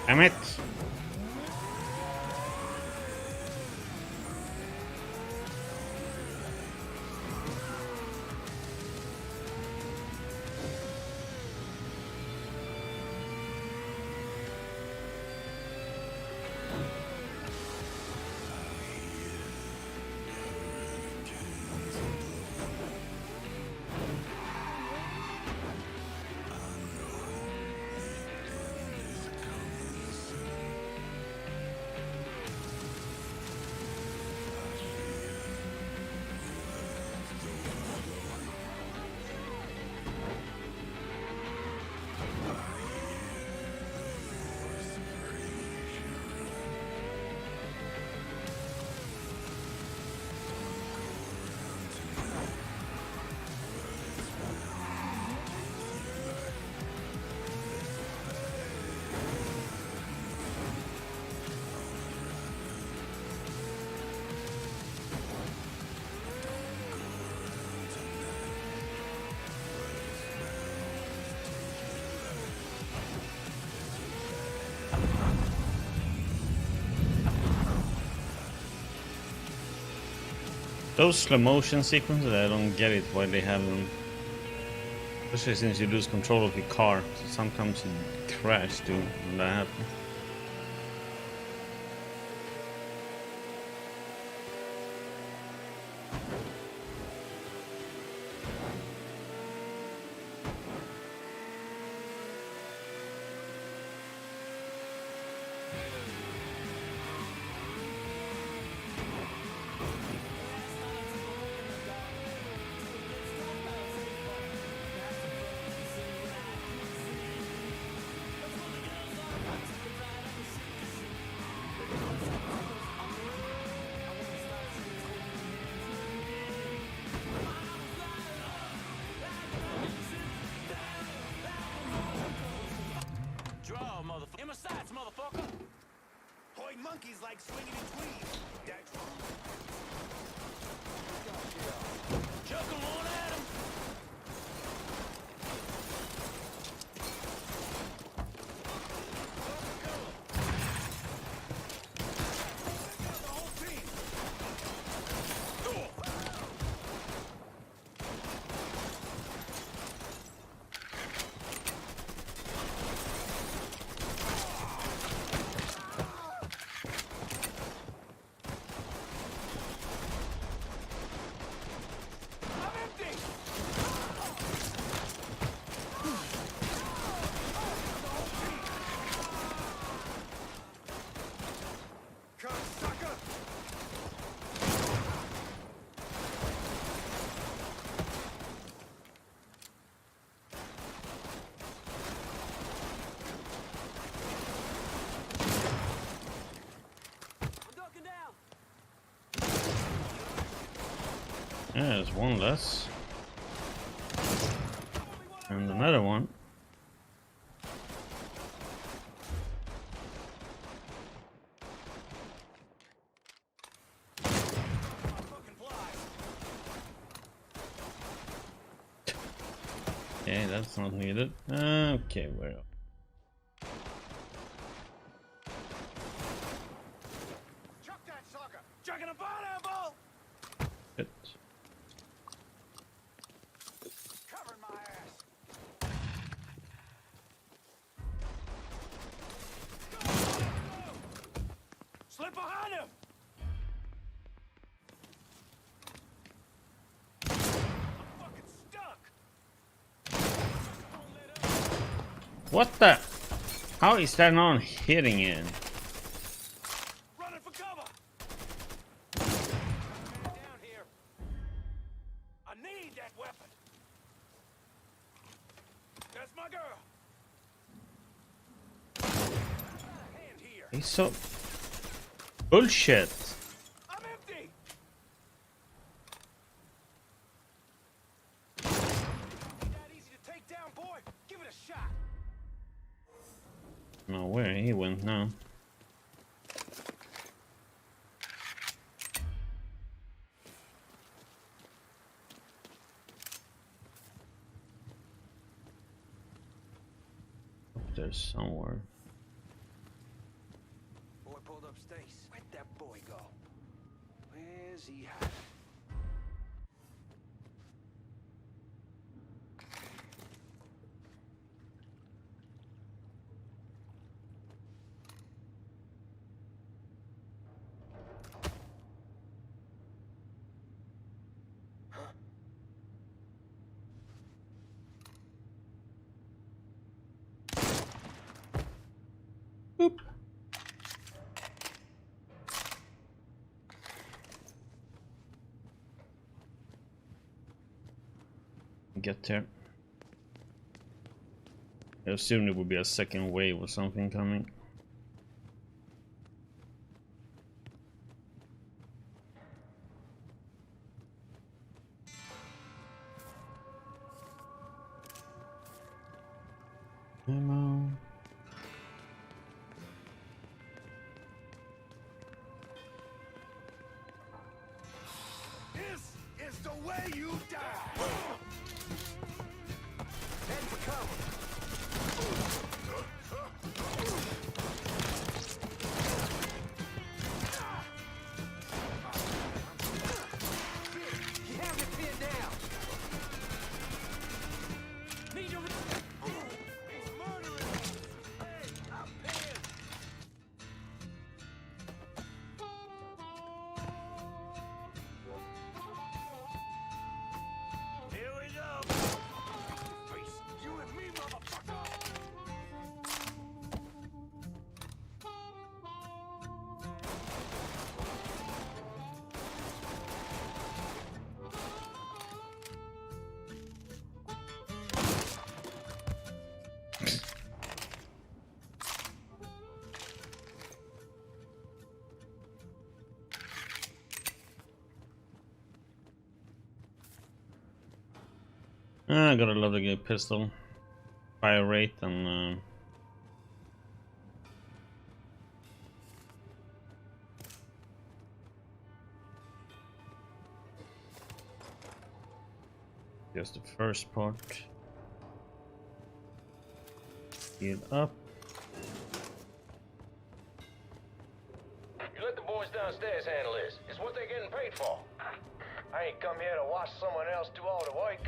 Speaker 1: Damn it. Those slow motion sequences, I don't get it why they have them. Especially since you lose control of your car. So sometimes you crash too when that happens.
Speaker 7: In my sights, motherfucker! Hoy monkeys like swinging in tweeds. That's chuck 'em on at 'em. The whole team.
Speaker 1: Yeah, there's one less. And another one. Okay, that's not needed. Okay, where?
Speaker 7: Chuck that sucker! Chucking a pineapple!
Speaker 1: Shit.
Speaker 7: Covering my ass. Slip behind him! I'm fucking stuck!
Speaker 1: What the? How is that not hitting it?
Speaker 7: Running for cover! Man down here. I need that weapon. That's my girl. Hand here.
Speaker 1: He's so bullshit.
Speaker 7: I'm empty. That easy to take down, boy. Give it a shot.
Speaker 1: No, where he went now? Up there somewhere.
Speaker 7: Boy pulled up stakes. Where'd that boy go? Where's he hiding?
Speaker 1: Get there. I assumed it would be a second wave or something coming. Ammo.
Speaker 7: This is the way you die. Head for cover. You have me pinned down. Need your... He's murdering us. Hey, I'm pinned. Here we go. Face you and me, motherfucker.
Speaker 1: I gotta love the pistol. Fire rate and just the first part. Heal up.
Speaker 5: You let the boys downstairs handle this. It's what they're getting paid for. I ain't come here to watch someone else do all the work.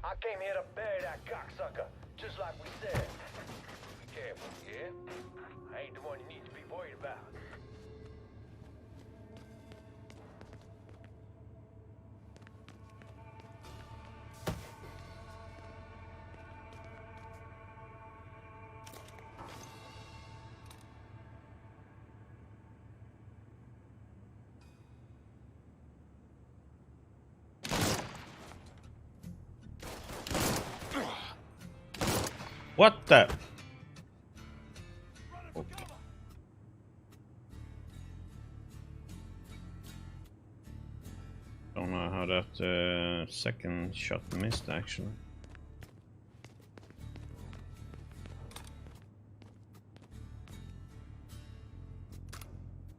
Speaker 5: I came here to bury that cocksucker, just like we said. Be careful, yeah? I ain't the one you need to be worried about.
Speaker 1: What the? Don't know how that second shot missed actually.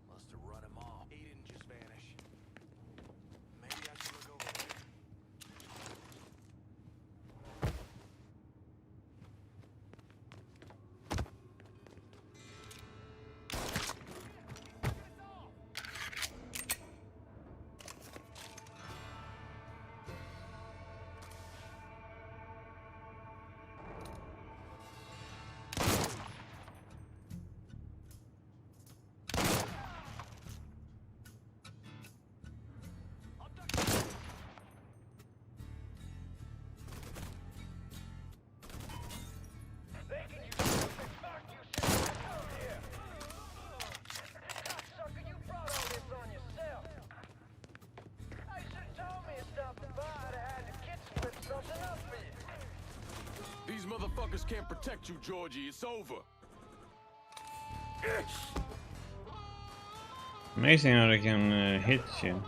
Speaker 7: Must have run him off. He didn't just vanish. Maybe I should look over here.
Speaker 21: These motherfuckers can't protect you, Georgie. It's over.
Speaker 1: Amazing how they can hit you.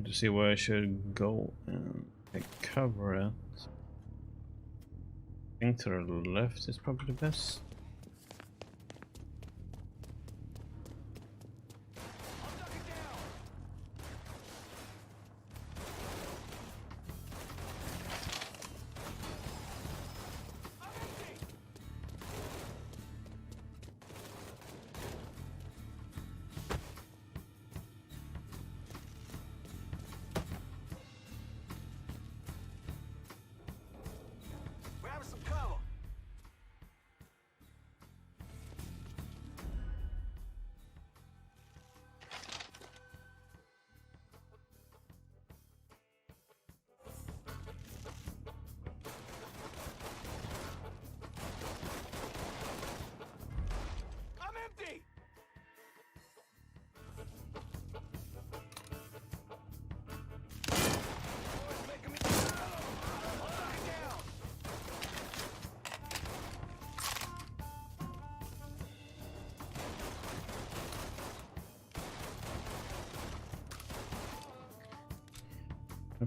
Speaker 1: To see where I should go and take cover at. I think to the left is probably the best.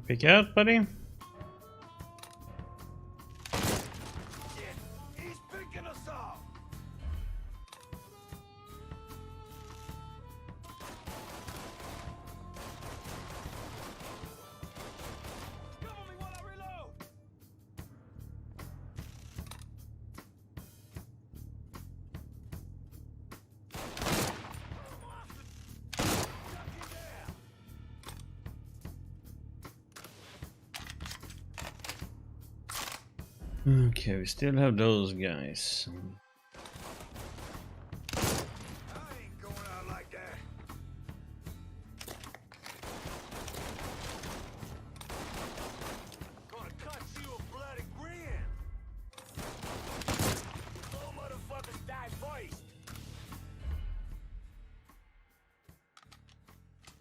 Speaker 1: Pick out, buddy.
Speaker 7: He's picking us off. Cover me while I reload.
Speaker 1: Okay, we still have those guys.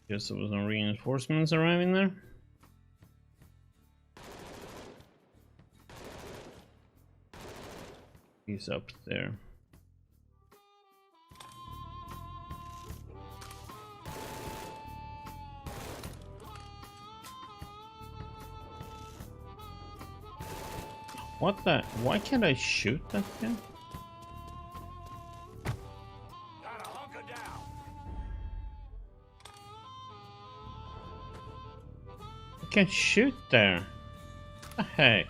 Speaker 1: Guess there was no reinforcements arriving there. He's up there. What the? Why can't I shoot that thing? I can't shoot there. What the heck?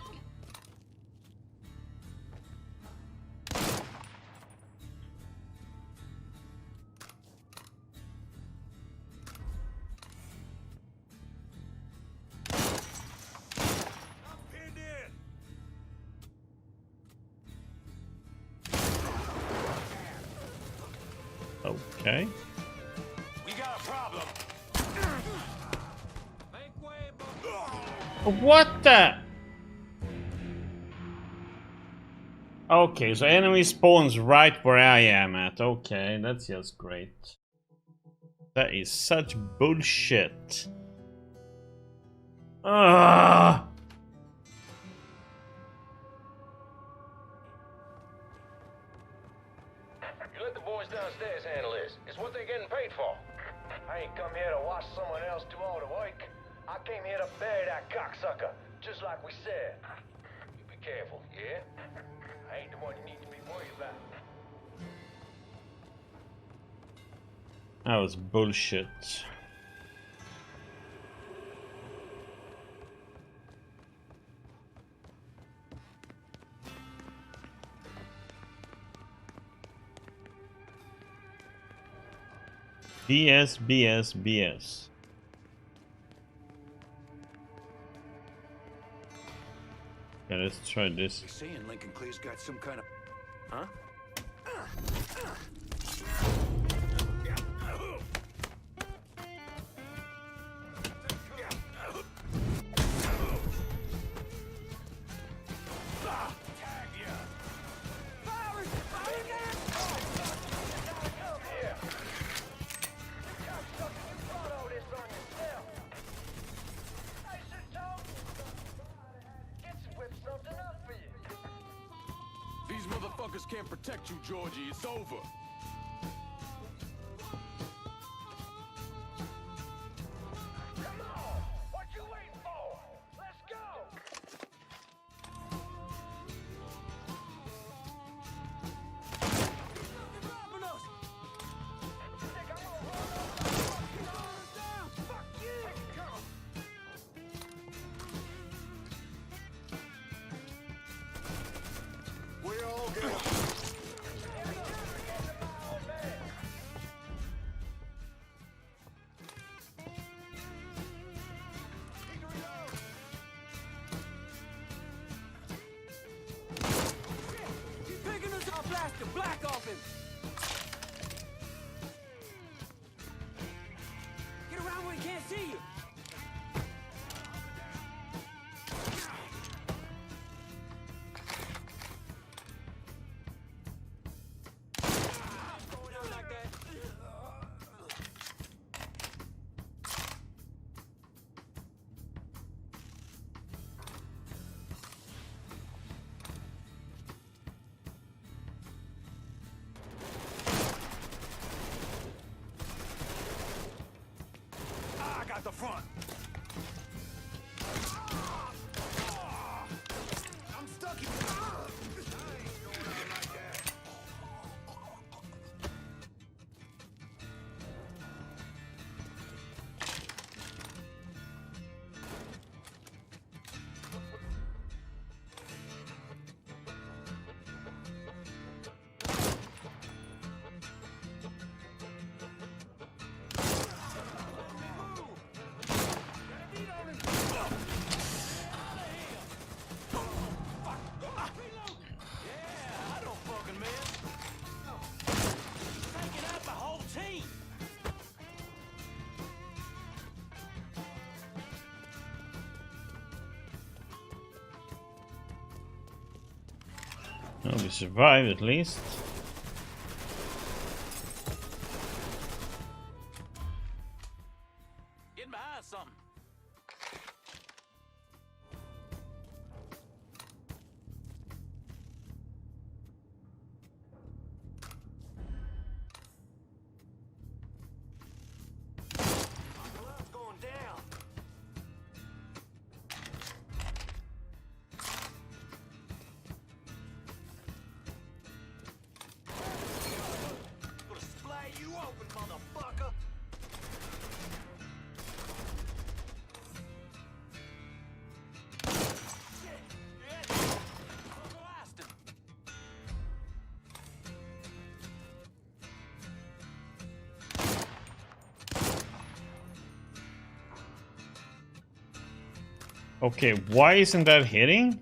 Speaker 1: Okay.
Speaker 7: We got a problem.
Speaker 1: What the? Okay, so enemy spawns right where I am at. Okay, that's just great. That is such bullshit. Ah!
Speaker 5: You let the boys downstairs handle this. It's what they're getting paid for. I ain't come here to watch someone else do all the work. I came here to bury that cocksucker, just like we said. You be careful, yeah? I ain't the one you need to be worried about.
Speaker 1: That was bullshit. BS, BS, BS. Okay, let's try this.
Speaker 7: You're saying Lincoln Clear's got some kind of... Huh?
Speaker 21: These motherfuckers can't protect you, Georgie. It's over.
Speaker 7: Black off him! Get around where he can't see you! Going out like that.
Speaker 24: The front. I'm stuck here.
Speaker 1: Well, we survived at least.
Speaker 7: Getting behind something. Going down. Gonna splat you open, motherfucker.
Speaker 1: Okay, why isn't that hitting?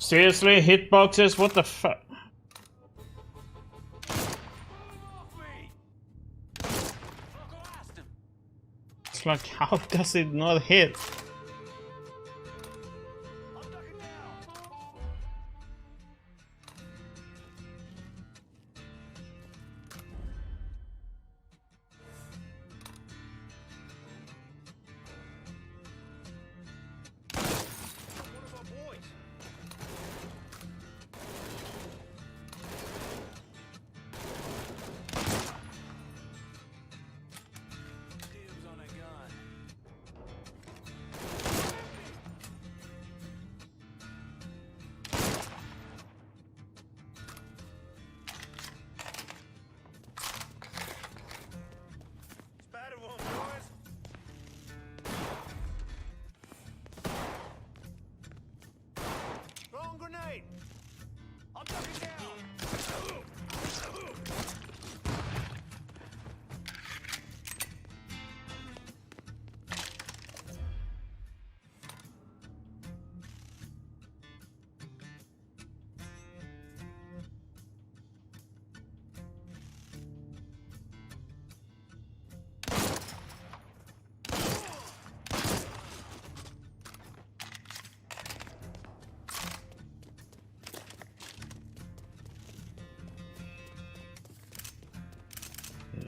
Speaker 1: Seriously, hitboxes? What the fuck? It's like, how does it not hit?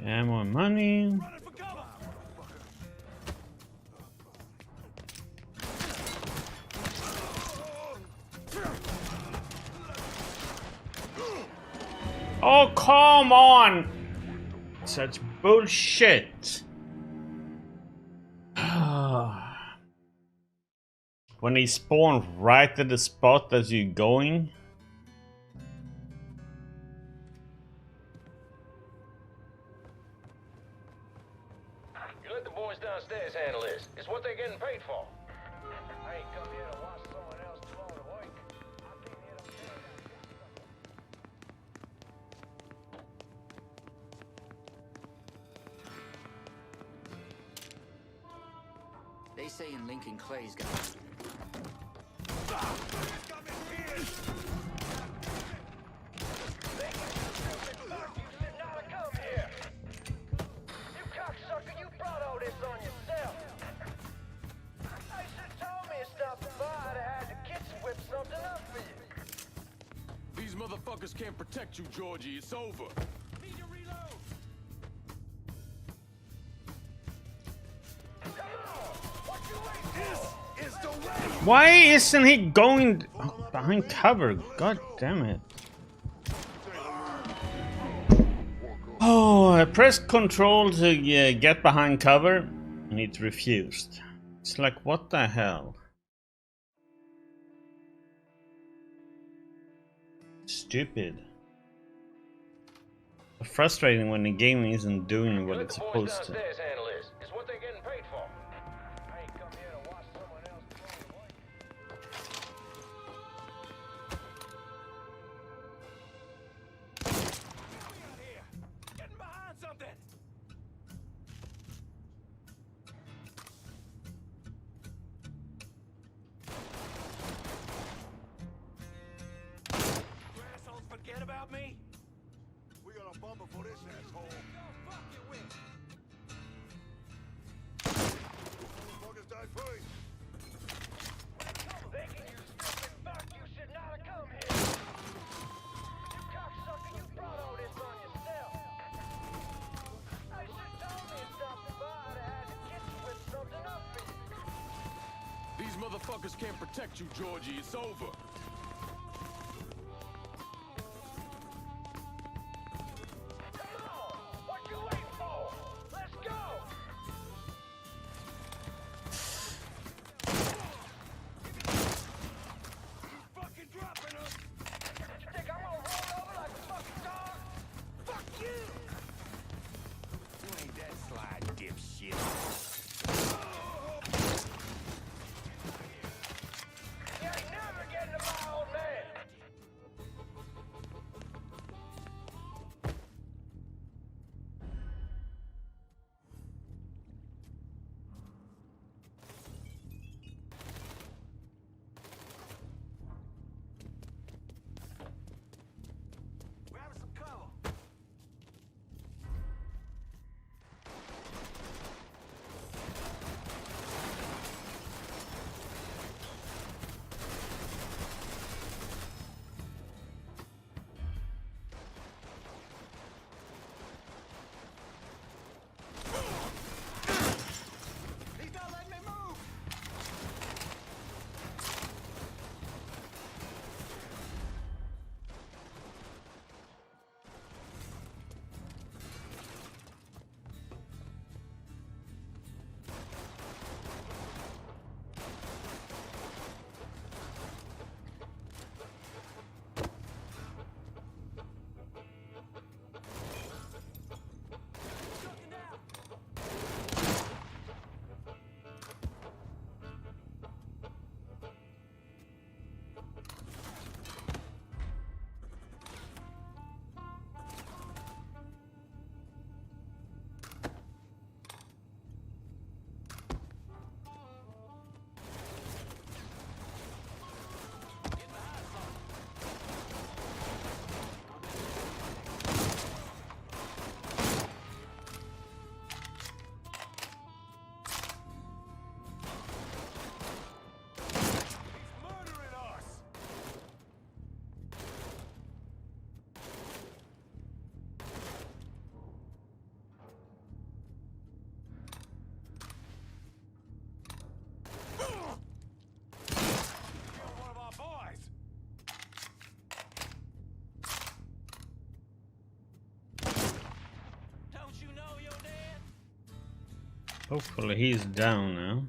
Speaker 1: Ammo and money. Oh, come on! Such bullshit. When they spawn right at the spot that you're going.
Speaker 5: You let the boys downstairs handle this. It's what they're getting paid for. I ain't come here to watch someone else do all the work. I came here to pay that.
Speaker 9: They say in Lincoln Clay's got...
Speaker 21: These motherfuckers can't protect you, Georgie. It's over.
Speaker 7: Need to reload.
Speaker 1: Why isn't he going behind cover? God damn it. Oh, I pressed control to get behind cover and it refused. It's like, what the hell? Stupid. Frustrating when the game isn't doing what it's supposed to.
Speaker 5: Handle this. It's what they're getting paid for. I ain't come here to watch someone else do all the work.
Speaker 7: Getting behind something. You assholes forget about me?
Speaker 2: We got a bumper for this asshole.
Speaker 7: Go fuck you with.
Speaker 2: Motherfuckers die free.
Speaker 5: They can use stupid fuck. You should not have come here. You cocksucker, you brought all this on yourself. I should told me something, but I'd have had the kitchen whip something up for you.
Speaker 21: These motherfuckers can't protect you, Georgie. It's over.
Speaker 5: What you waiting for? Let's go!
Speaker 7: Fucking dropping us.
Speaker 5: You think I'm gonna roll over like a fucking dog? Fuck you!
Speaker 7: You ain't that slide, dipshit.
Speaker 5: You ain't never getting to my
Speaker 1: Hopefully he's down now.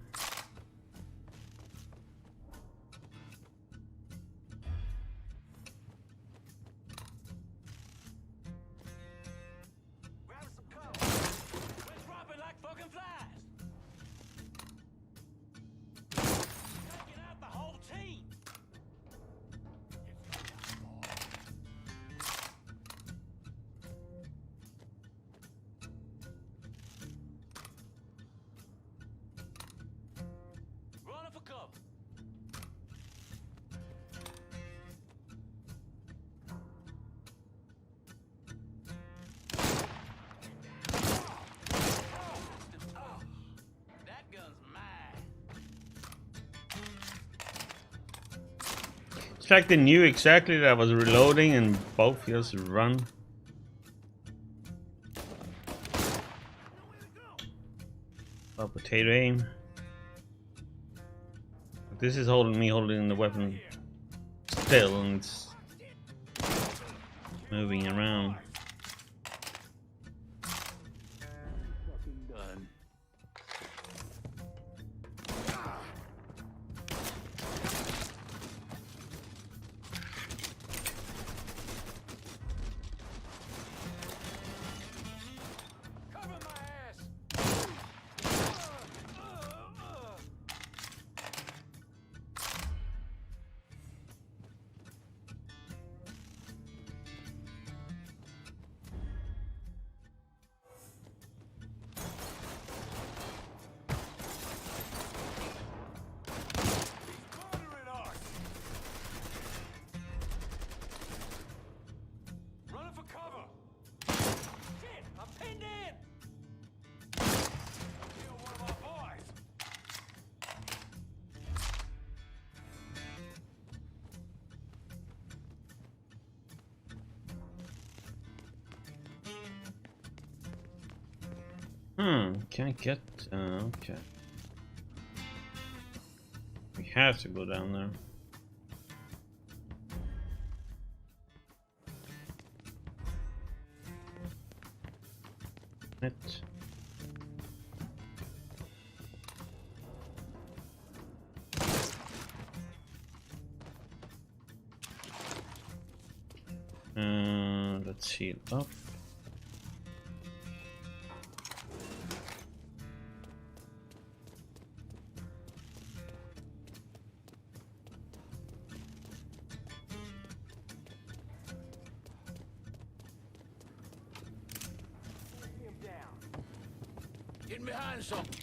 Speaker 1: It's like they knew exactly that I was reloading and both just run. Oh, potato aim. But this is holding the weapon still and it's moving around. Can't get. Okay. We have to go down there. It. Let's heal up.
Speaker 7: Getting behind something.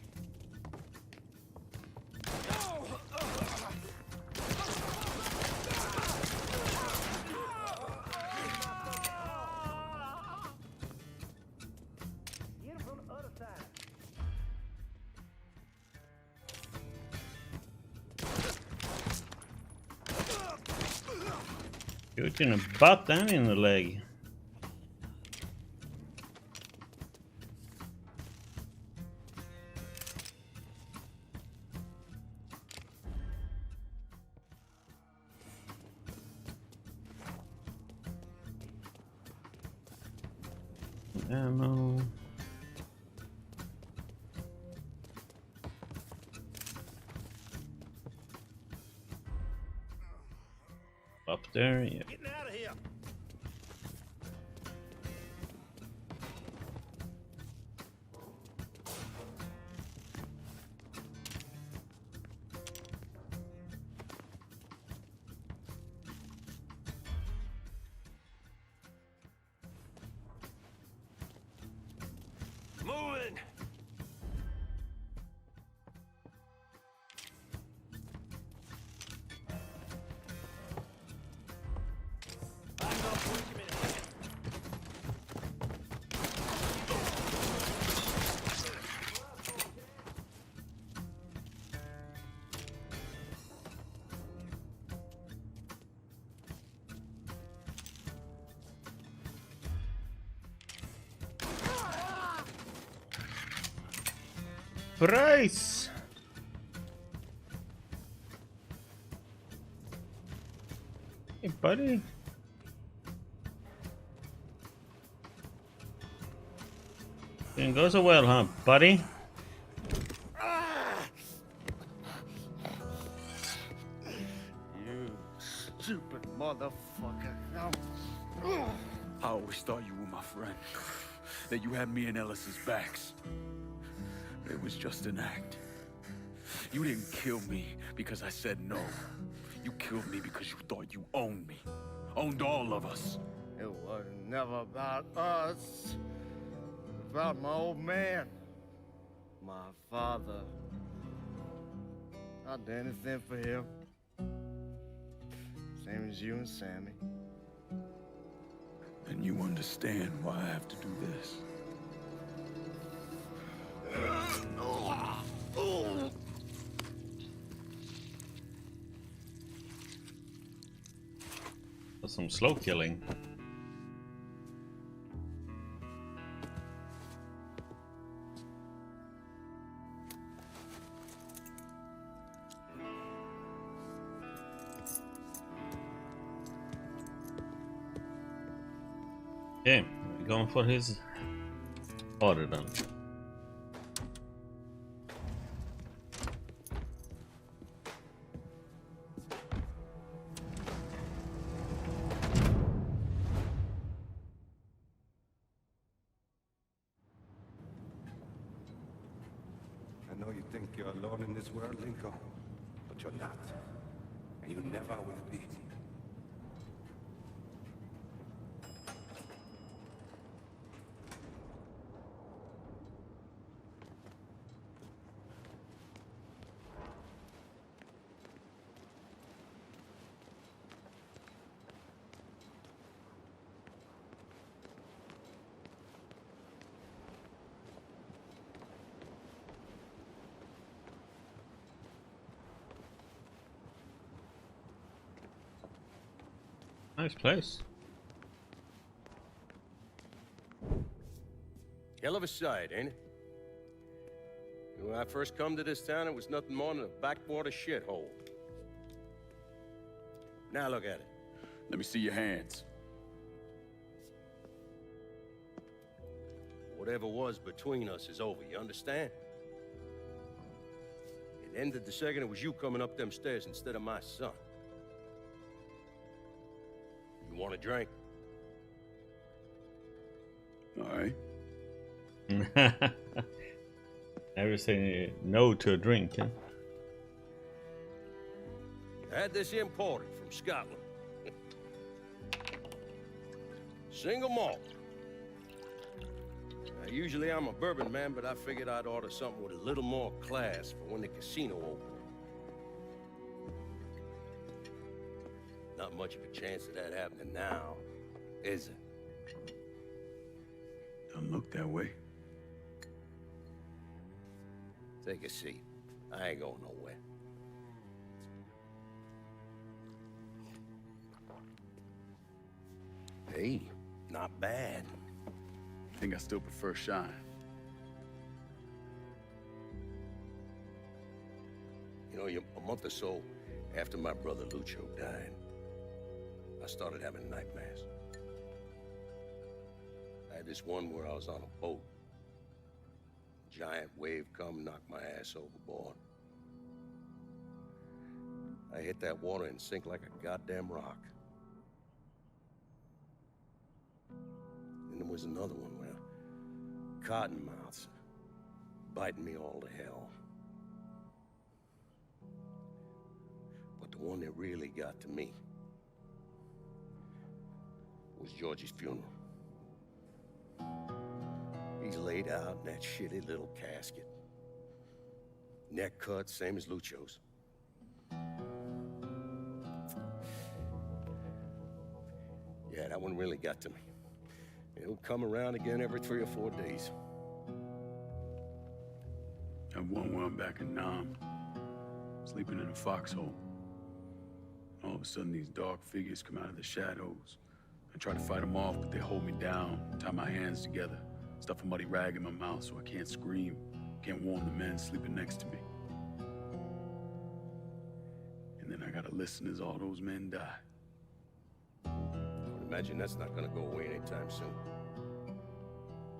Speaker 1: Shoot in the butt and in the leg. Ammo. Up there, yeah.
Speaker 7: Getting out of here. Moving.
Speaker 1: Price. Hey, buddy. Didn't go so well, huh, buddy?
Speaker 17: Stupid motherfucker.
Speaker 21: I always thought you were my friend. That you had me and Ellis's backs. It was just an act. You didn't kill me because I said no. You killed me because you thought you owned me. Owned all of us.
Speaker 17: It was never about us. It was about my old man. My father. I'd do anything for him. Same as you and Sammy.
Speaker 21: And you understand why I have to do this.
Speaker 1: That's some slow killing. Okay, we're going for his order then.
Speaker 9: I know you think you're alone in this world, Lincoln, but you're not. And you never will be.
Speaker 1: Nice place.
Speaker 15: Hell of a sight, ain't it? When I first come to this town, it was nothing more than a backwater shithole. Now look at it.
Speaker 21: Let me see your hands.
Speaker 15: Whatever was between us is over, you understand? It ended the second it was you coming up them stairs instead of my son. You want a drink?
Speaker 21: All right.
Speaker 1: Never say no to a drink, huh?
Speaker 15: I had this imported from Scotland. Single malt. Now, usually I'm a bourbon man, but I figured I'd order something with a little more class for when the casino opened. Not much of a chance of that happening now, is it?
Speaker 21: Don't look that way.
Speaker 15: Take a seat. I ain't going nowhere. Hey, not bad.
Speaker 21: I think I still prefer Shine.
Speaker 15: You know, a month or so after my brother Lucio died, I started having nightmares. I had this one where I was on a boat. Giant wave come, knocked my ass overboard. I hit that water and sink like a goddamn rock. And there was another one where cottonmouths biting me all to hell. But the one that really got to me was Georgie's funeral. He's laid out in that shitty little casket. Neck cut, same as Lucio's. Yeah, that one really got to me. It'll come around again every 3 or 4 days.
Speaker 21: I have one where I'm back in Nam, sleeping in a foxhole. All of a sudden, these dark figures come out of the shadows. I try to fight them off, but they hold me down, tie my hands together, stuff a muddy rag in my mouth so I can't scream, can't warn the men sleeping next to me. And then I gotta listen as all those men die.
Speaker 15: I would imagine that's not gonna go away anytime soon.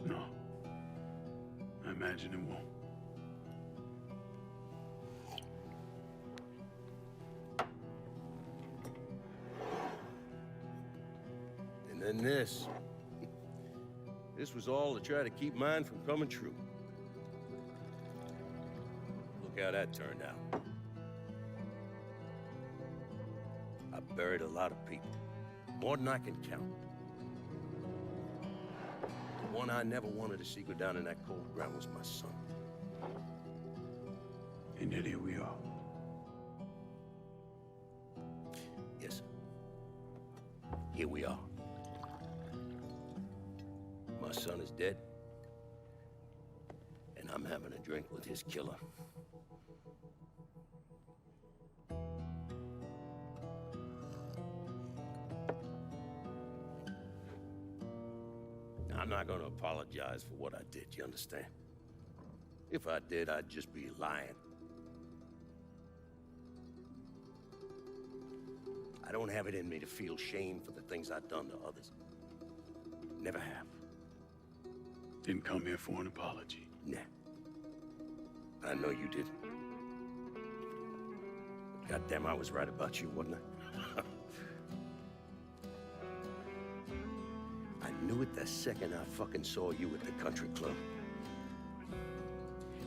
Speaker 21: No. I imagine it won't.
Speaker 15: And this. This was all to try to keep mine from coming true. Look how that turned out. I buried a lot of people. More than I can count. The one I never wanted to see go down in that cold ground was my son.
Speaker 21: And yet here we are.
Speaker 15: Yes, sir. Here we are. My son is dead. And I'm having a drink with his killer. I'm not gonna apologize for what I did, you understand? If I did, I'd just be lying. I don't have it in me to feel shame for the things I've done to others. Never have.
Speaker 21: Didn't come here for an apology.
Speaker 15: Nah. I know you didn't. Goddamn, I was right about you, wasn't I? I knew it the second I fucking saw you at the country club.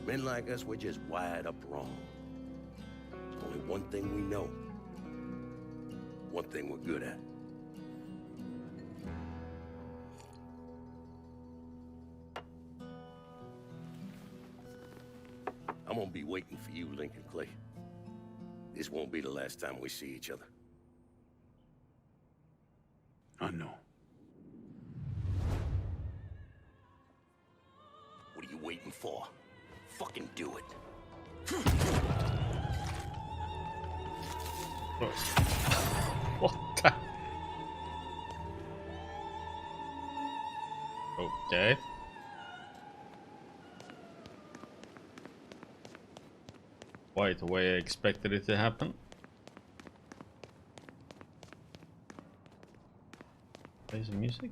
Speaker 15: Men like us, we're just wired up wrong. There's only one thing we know. One thing we're good at. I'm gonna be waiting for you, Lincoln Clay. This won't be the last time we see each other.
Speaker 21: I know.
Speaker 15: What are you waiting for? Fucking do it.
Speaker 1: What the? Okay. Quite the way I expected it to happen. Play some music.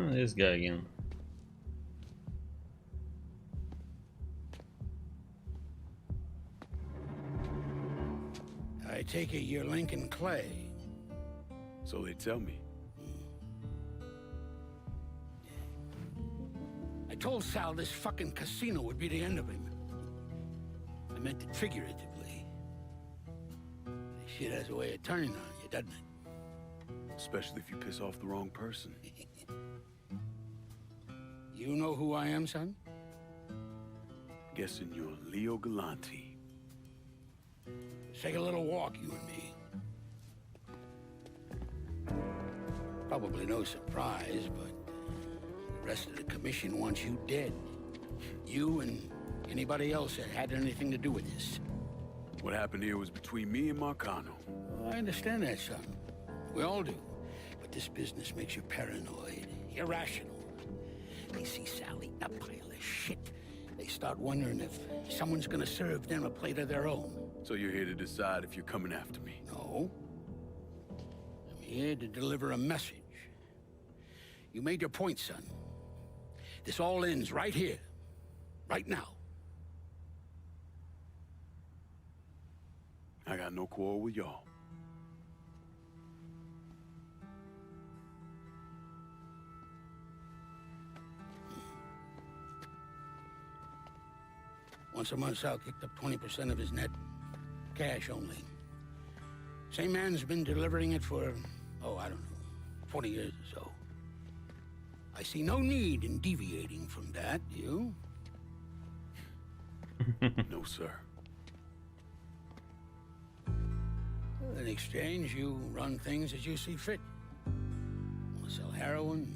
Speaker 1: This guy again.
Speaker 18: I take it you're Lincoln Clay.
Speaker 21: So they tell me.
Speaker 18: I told Sal this fucking casino would be the end of him. I meant it figuratively. Shit has a way of turning on you, doesn't it?
Speaker 21: Especially if you piss off the wrong person.
Speaker 18: You know who I am, son?
Speaker 21: Guessing you're Leo Galante.
Speaker 18: Let's take a little walk, you and me. Probably no surprise, but the rest of the commission wants you dead. You and anybody else that had anything to do with this.
Speaker 21: What happened here was between me and Marcano.
Speaker 18: Well, I understand that, son. We all do. But this business makes you paranoid, irrational. They see Sally, a pile of shit. They start wondering if someone's gonna serve them a plate of their own.
Speaker 21: So you're here to decide if you're coming after me?
Speaker 18: No. I'm here to deliver a message. You made your point, son. This all ends right here. Right now.
Speaker 21: I got no quarrel with y'all.
Speaker 18: Once a month, Sal kicked up 20% of his net. Cash only. Same man's been delivering it for, oh, I don't know, 20 years or so. I see no need in deviating from that, you?
Speaker 21: No, sir.
Speaker 18: In exchange, you run things as you see fit. Want to sell heroin?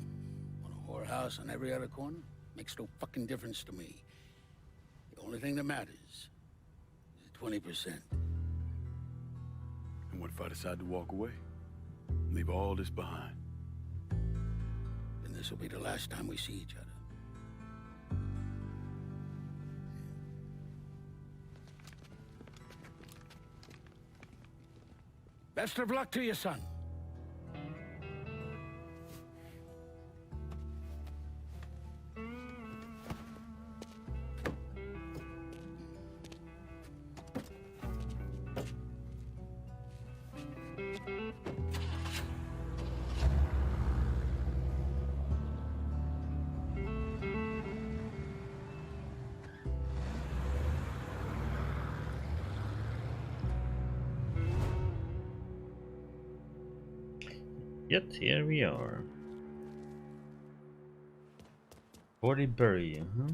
Speaker 18: Want a whorehouse on every other corner? Makes no fucking difference to me. The only thing that matters is 20%.
Speaker 21: And what if I decide to walk away? Leave all this behind?
Speaker 18: Then this will be the last time we see each other. Best of luck to you, son.
Speaker 1: Yet here we are. Or they bury you, huh?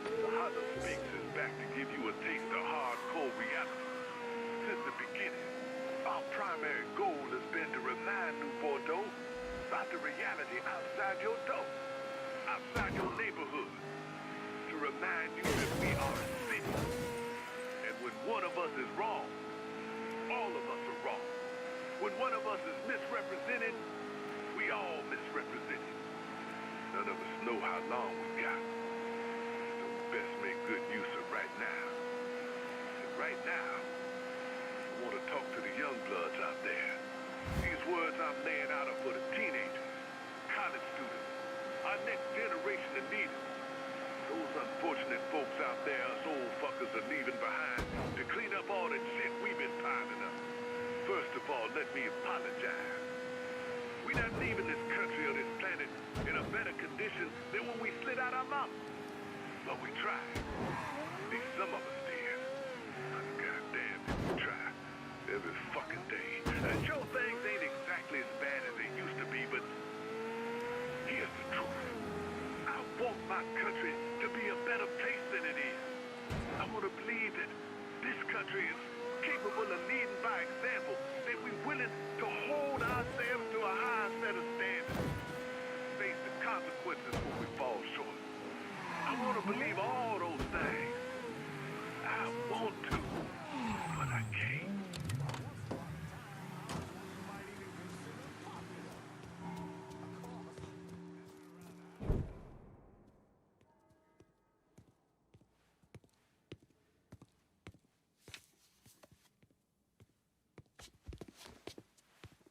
Speaker 11: The Hunter Sphinx is back to give you a taste of hardcore reality. Since the beginning, our primary goal has been to remind New Bordeaux about the reality outside your door, outside your neighborhood. To remind you that we are a city. And when one of us is wrong, all of us are wrong. When one of us is misrepresented, we all misrepresented. None of us know how long we got. So we best make good use of right now. And right now, I want to talk to the young bloods out there. These words I'm laying out are for the teenagers, college students, our next generation of leaders. Those unfortunate folks out there, us old fuckers are leaving behind to clean up all that shit we've been piling up. First of all, let me apologize. We're not leaving this country or this planet in a better condition than when we slid out our mountains. But we tried. At least some of us did. Goddamn, we try. Every fucking day. And sure, things ain't exactly as bad as they used to be, but here's the truth. I want my country to be a better place than it is. I want to believe that this country is capable of leading by example, that we're willing to hold ourselves to a higher set of standards, face the consequences when we fall short. I want to believe all those things. I want to, but I can't.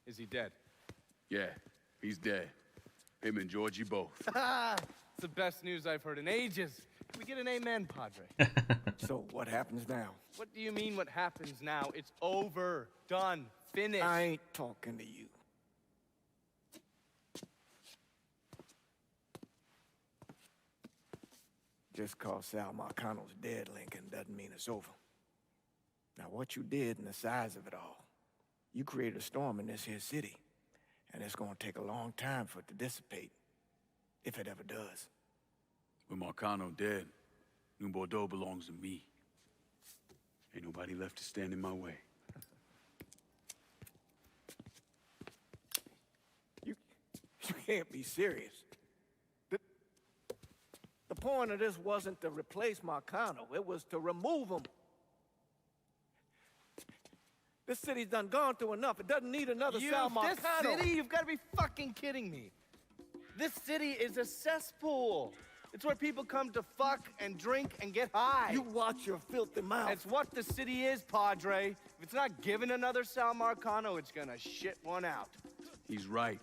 Speaker 16: Is he dead?
Speaker 21: Yeah, he's dead. Him and Georgie both.
Speaker 16: It's the best news I've heard in ages. Can we get an amen, Padre?
Speaker 6: So what happens now?
Speaker 16: What do you mean what happens now? It's over. Done. Finished.
Speaker 6: I ain't talking to you. Just cause Sal Marcano's dead, Lincoln, doesn't mean it's over. Now, what you did and the size of it all, you created a storm in this here city, and it's gonna take a long time for it to dissipate, if it ever does.
Speaker 21: With Marcano dead, New Bordeaux belongs to me. Ain't nobody left to stand in my way.
Speaker 6: You can't be serious. The point of this wasn't to replace Marcano, it was to remove him. This city's done gone through enough. It doesn't need another Sal Marcano.
Speaker 16: This city? You've got to be fucking kidding me. This city is a cesspool. It's where people come to fuck and drink and get high.
Speaker 6: You watch your filthy mouth.
Speaker 16: It's what the city is, Padre. If it's not giving another Sal Marcano, it's gonna shit one out.
Speaker 21: He's right.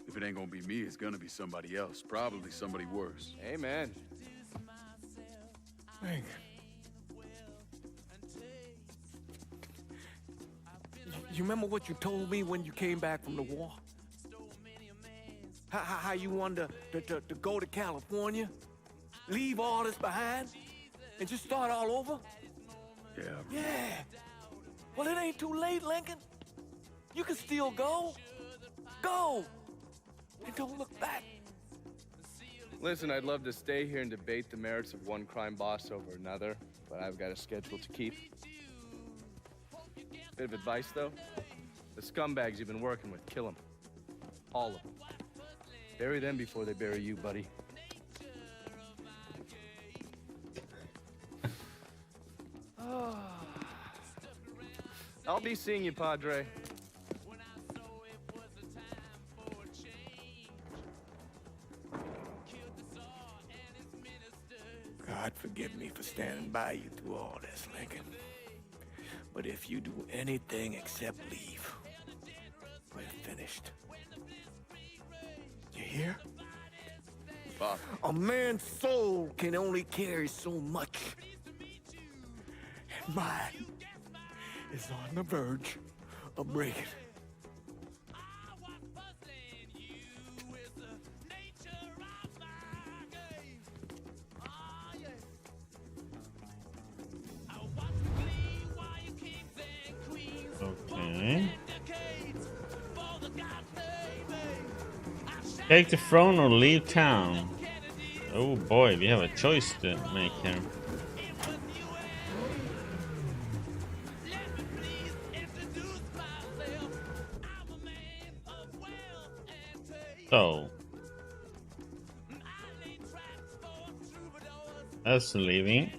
Speaker 21: If it ain't gonna be me, it's gonna be somebody else. Probably somebody worse.
Speaker 16: Amen.
Speaker 6: Thank you remember what you told me when you came back from the war? How you wanted to go to California? Leave all this behind? And just start all over?
Speaker 21: Yeah.
Speaker 6: Yeah. Well, it ain't too late, Lincoln. You can still go. Go. And don't look back.
Speaker 16: Listen, I'd love to stay here and debate the merits of one crime boss over another, but I've got a schedule to keep. Bit of advice, though. The scumbags you've been working with, kill them. All of them. Bury them before they bury you, buddy. I'll be seeing you, Padre.
Speaker 6: God forgive me for standing by you through all this, Lincoln. But if you do anything except leave, we're finished. You hear?
Speaker 16: Bob.
Speaker 6: A man's soul can only carry so much. And mine is on the verge of breaking.
Speaker 1: Okay. Take the throne or leave town. Oh boy, we have a choice to make here. So that's leaving.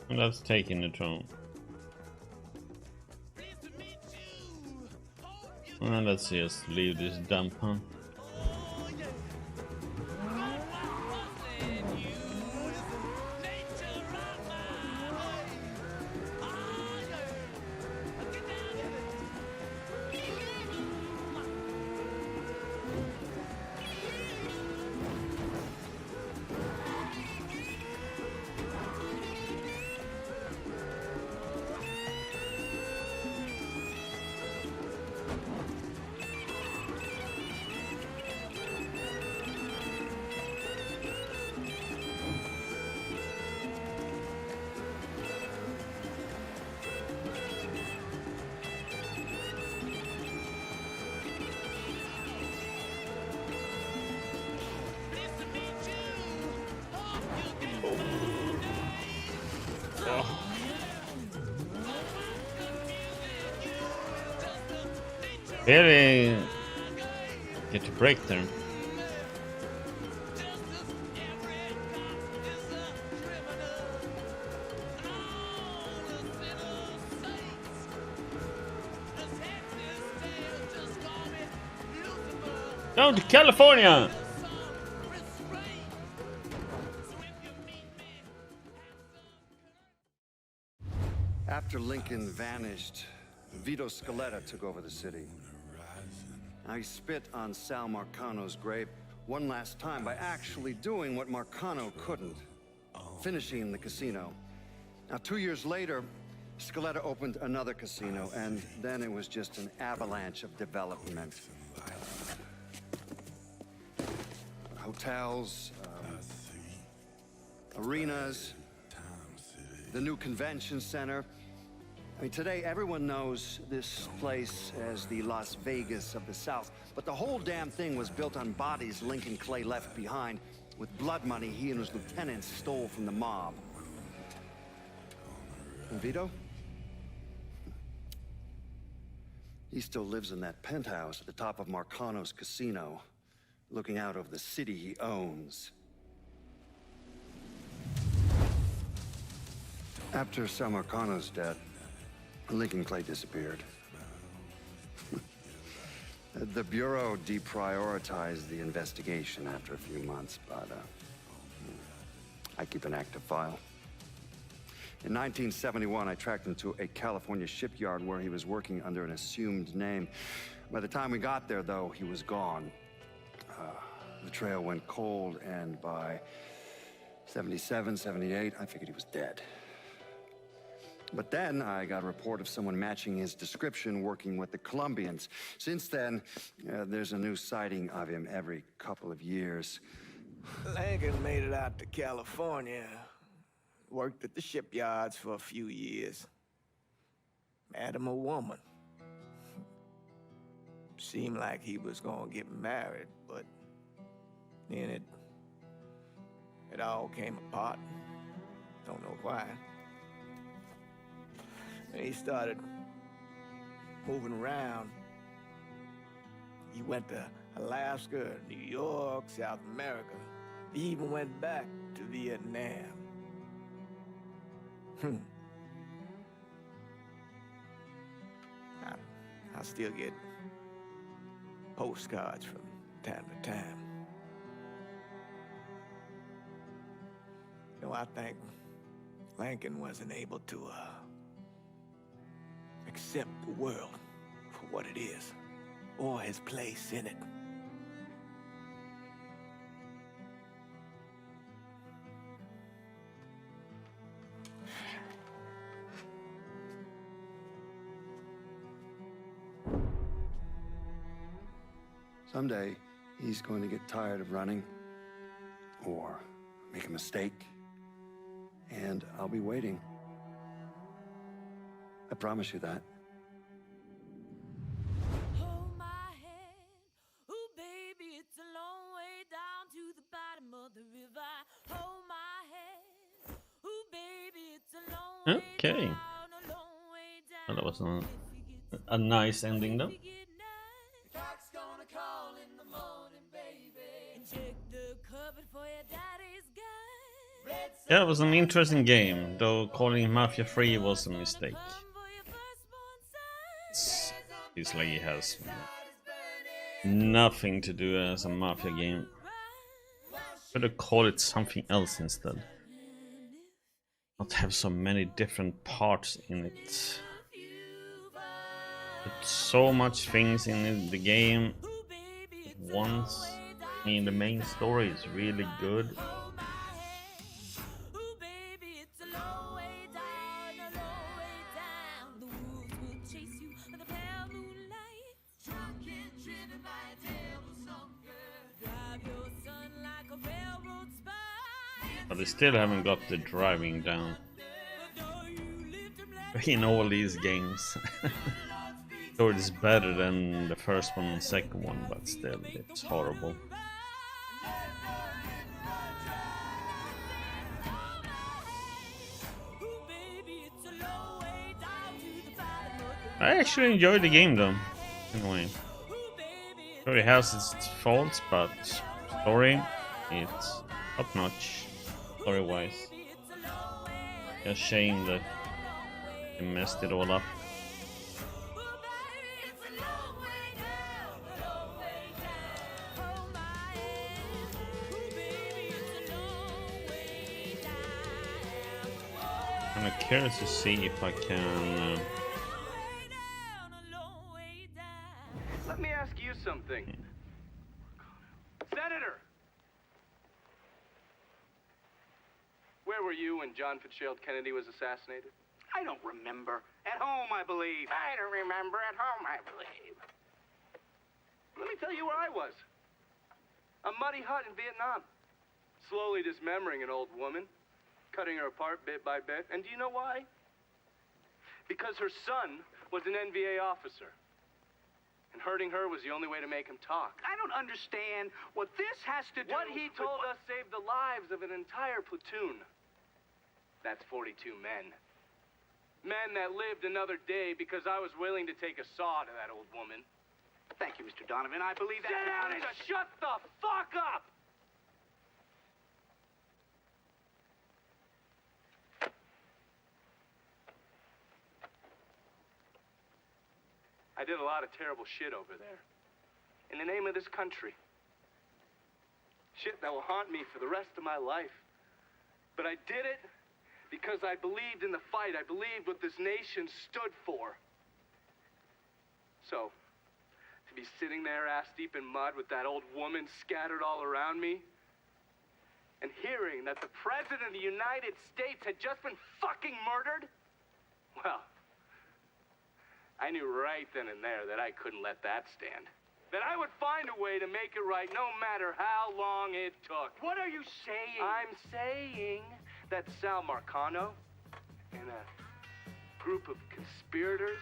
Speaker 1: And that's taking the throne. Well, let's just leave this dump, huh? Really get to break there. Down to California.
Speaker 9: After Lincoln vanished, Vito Scaletta took over the city. Now, he spit on Sal Marcano's grave one last time by actually doing what Marcano couldn't, finishing the casino. Now, 2 years later, Scaletta opened another casino, and then it was just an avalanche of development. Hotels, arenas, the new convention center. I mean, today everyone knows this place as the Las Vegas of the South, but the whole damn thing was built on bodies Lincoln Clay left behind, with blood money he and his lieutenants stole from the mob. And Vito? He still lives in that penthouse at the top of Marcano's casino, looking out over the city he owns. After Sal Marcano's death, Lincoln Clay disappeared. The Bureau deprioritized the investigation after a few months, but I keep an active file. In 1971, I tracked him to a California shipyard where he was working under an assumed name. By the time we got there, though, he was gone. The trail went cold, and by 77, 78, I figured he was dead. But then I got a report of someone matching his description working with the Colombians. Since then, there's a new sighting of him every couple of years.
Speaker 6: Lincoln made it out to California, Worked at the shipyards for a few years. Met him a woman. Seemed like he was gonna get married, but then it all came apart. Don't know why. And he started moving around. He went to Alaska, New York, South America. He even went back to Vietnam. I still get postcards from time to time. You know, I think Lincoln wasn't able to accept the world for what it is, or his place in it.
Speaker 9: Someday, he's going to get tired of running, or make a mistake, and I'll be waiting. I promise you that.
Speaker 19: Hold my hand, ooh baby, it's a long way down to the bottom of the river. Hold my hand, ooh baby, it's a long way
Speaker 1: Okay.
Speaker 19: down, a long way down.
Speaker 1: Well, that was a nice ending though.
Speaker 19: Cock's gonna call in the morning, baby. And check the cupboard for your daddy's gun. Red
Speaker 1: Yeah, it was an interesting game, though calling it Mafia 3 was a mistake. It's like it has nothing to do as a Mafia game. Should have called it something else instead. Not have so many different parts in it. But so much things in the game at once. I mean, the main story is really good. But they still haven't got the driving down in all these games. So it's better than the first one and second one, but still it's horrible. I actually enjoyed the game though, in a way. Sure, it has its faults, but story, it's top notch, story wise. A shame that they messed it all up. I'm curious to see if I can.
Speaker 14: Let me ask you something. Senator! Where were you when John Fitzgerald Kennedy was assassinated?
Speaker 13: I don't remember. At home, I believe. I don't remember. At home, I believe.
Speaker 14: Let me tell you where I was. A muddy hut in Vietnam. Slowly dismembering an old woman. Cutting her apart bit by bit. And do you know why? Because her son was an NVA officer. And hurting her was the only way to make him talk.
Speaker 13: I don't understand what this has to do
Speaker 14: What he told us saved the lives of an entire platoon. That's 42 men. Men that lived another day because I was willing to take a saw to that old woman.
Speaker 13: Thank you, Mr. Donovan. I believe that.
Speaker 14: Sit down and shut the fuck up! I did a lot of terrible shit over there. In the name of this country. Shit that will haunt me for the rest of my life. But I did it because I believed in the fight. I believed what this nation stood for. So, to be sitting there ass deep in mud with that old woman scattered all around me, and hearing that the President of the United States had just been fucking murdered, well, I knew right then and there that I couldn't let that stand. That I would find a way to make it right no matter how long it took.
Speaker 13: What are you saying?
Speaker 14: I'm saying that Sal Marcano and a group of conspirators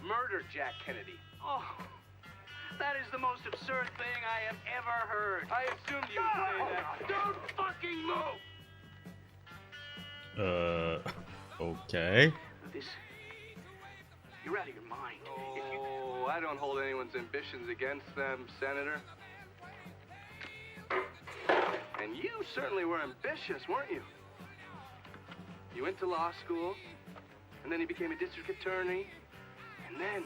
Speaker 14: murdered Jack Kennedy.
Speaker 13: Oh, that is the most absurd thing I have ever heard.
Speaker 14: I assumed you would say that. Don't fucking move!
Speaker 1: Okay.
Speaker 13: This... You're out of your mind.
Speaker 14: Oh, I don't hold anyone's ambitions against them, Senator. And you certainly were ambitious, weren't you? You went to law school, and then you became a district attorney, and then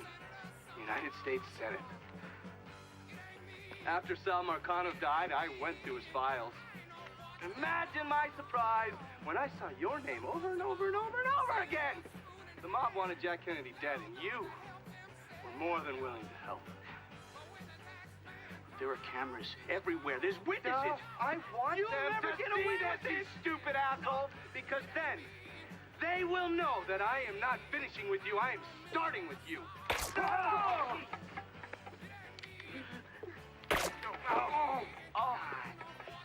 Speaker 14: United States Senate. After Sal Marcano died, I went through his files. Imagine my surprise when I saw your name over and over and over and over again. The mob wanted Jack Kennedy dead, and you were more than willing to help.
Speaker 13: There are cameras everywhere. There's witnesses.
Speaker 14: I want
Speaker 13: You'll
Speaker 14: them
Speaker 13: never
Speaker 14: to
Speaker 13: get
Speaker 14: see
Speaker 13: away
Speaker 14: this,
Speaker 13: with
Speaker 14: you
Speaker 13: this.
Speaker 14: stupid asshole, because then they will know that I am not finishing with you. I am starting with you. Oh! Oh.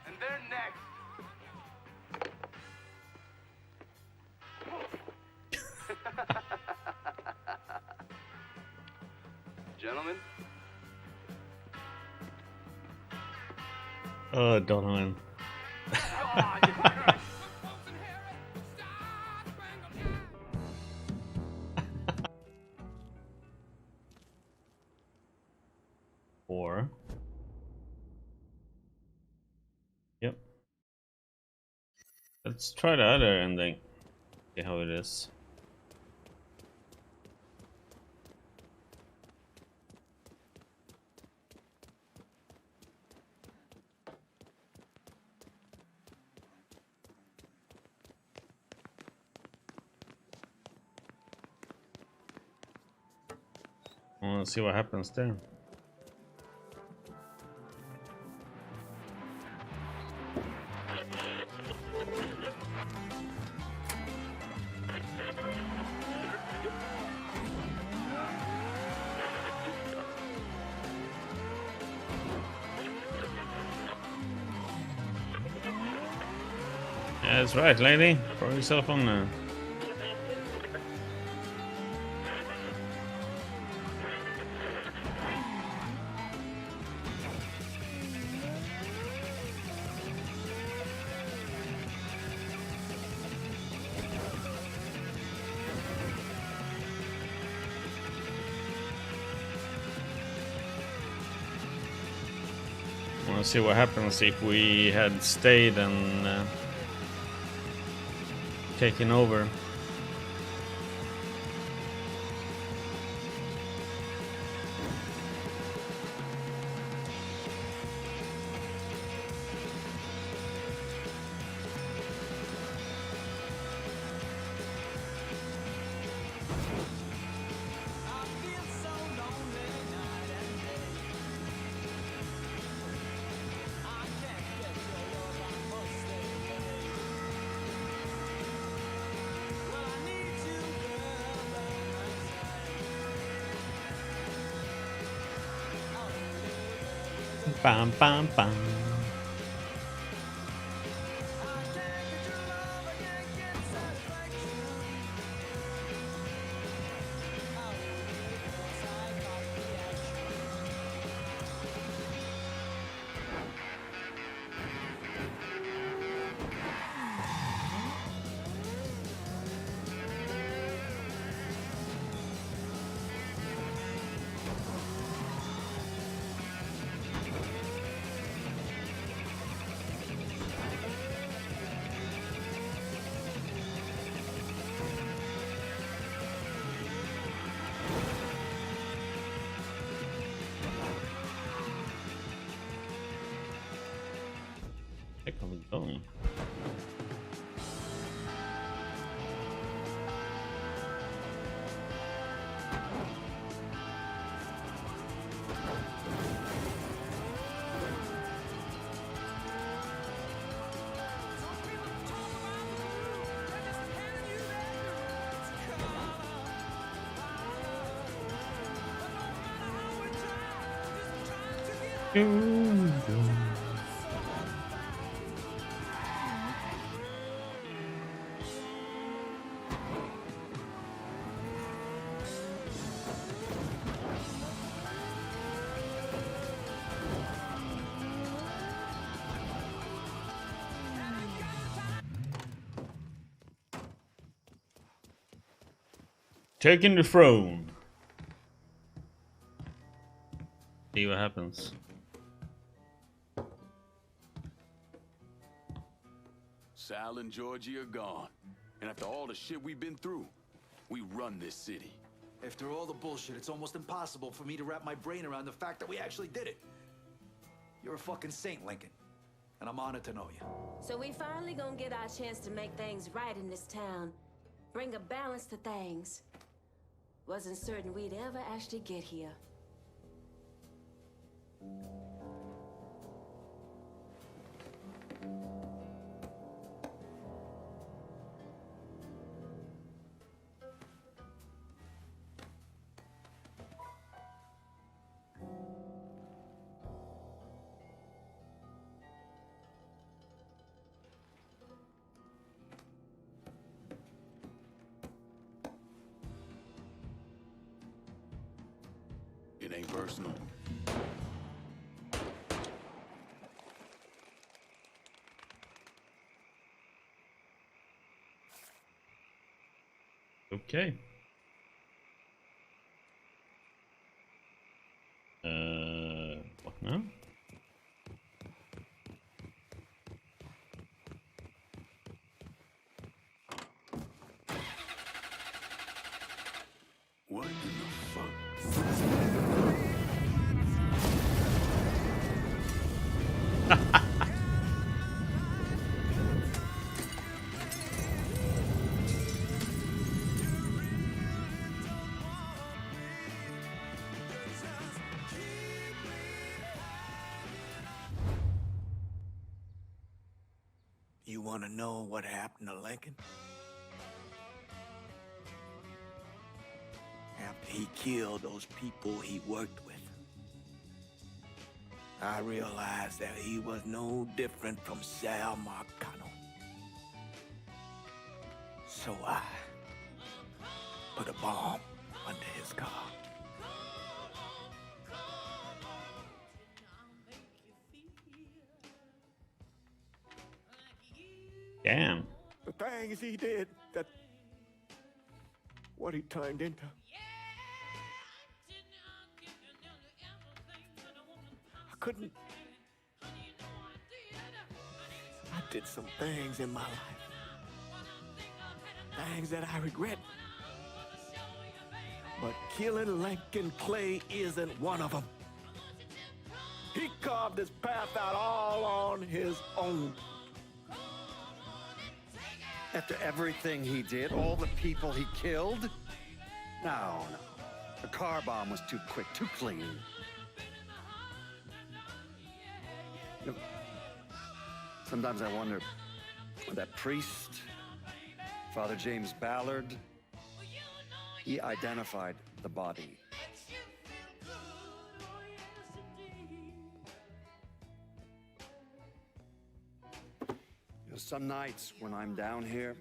Speaker 14: And they're next. Gentlemen.
Speaker 1: Oh, Donovan. Or. Yep. Let's try the other ending. See how it is. I want to see what happens there. Yeah, that's right, lady. Throw yourself on there. I want to see what happens if we had stayed and taken over. Bam, bam, bam. Heck are we going? Taking the throne. See what happens.
Speaker 21: Sal and Georgie are gone. And after all the shit we've been through, we run this city.
Speaker 24: After all the bullshit, it's almost impossible for me to wrap my brain around the fact that we actually did it. You're a fucking saint, Lincoln. And I'm honored to know you.
Speaker 3: So we finally gonna get our chance to make things right in this town. Bring a balance to things. Wasn't certain we'd ever actually get here.
Speaker 21: It ain't personal.
Speaker 1: Okay. What now?
Speaker 21: What in the fuck?
Speaker 6: You want to know what happened to Lincoln? After he killed those people he worked with, I realized that he was no different from Sal Marcano. So I put a bomb under his car.
Speaker 1: Damn.
Speaker 6: The things he did, what he turned into. I couldn't. I did some things in my life. Things that I regret. But killing Lincoln Clay isn't one of them. He carved his path out all on his own.
Speaker 9: After everything he did, all the people he killed? No. The car bomb was too quick, too clean. You know, sometimes I wonder, that priest, Father James Ballard, he identified the body. Some nights when I'm down here,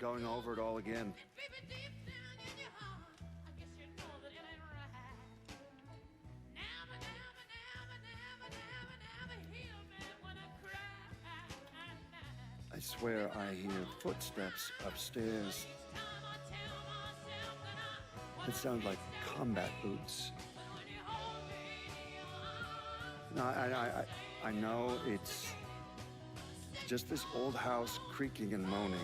Speaker 9: going over it all again, I swear I hear footsteps upstairs. It sounds like combat boots. No, I know it's just this old house creaking and moaning.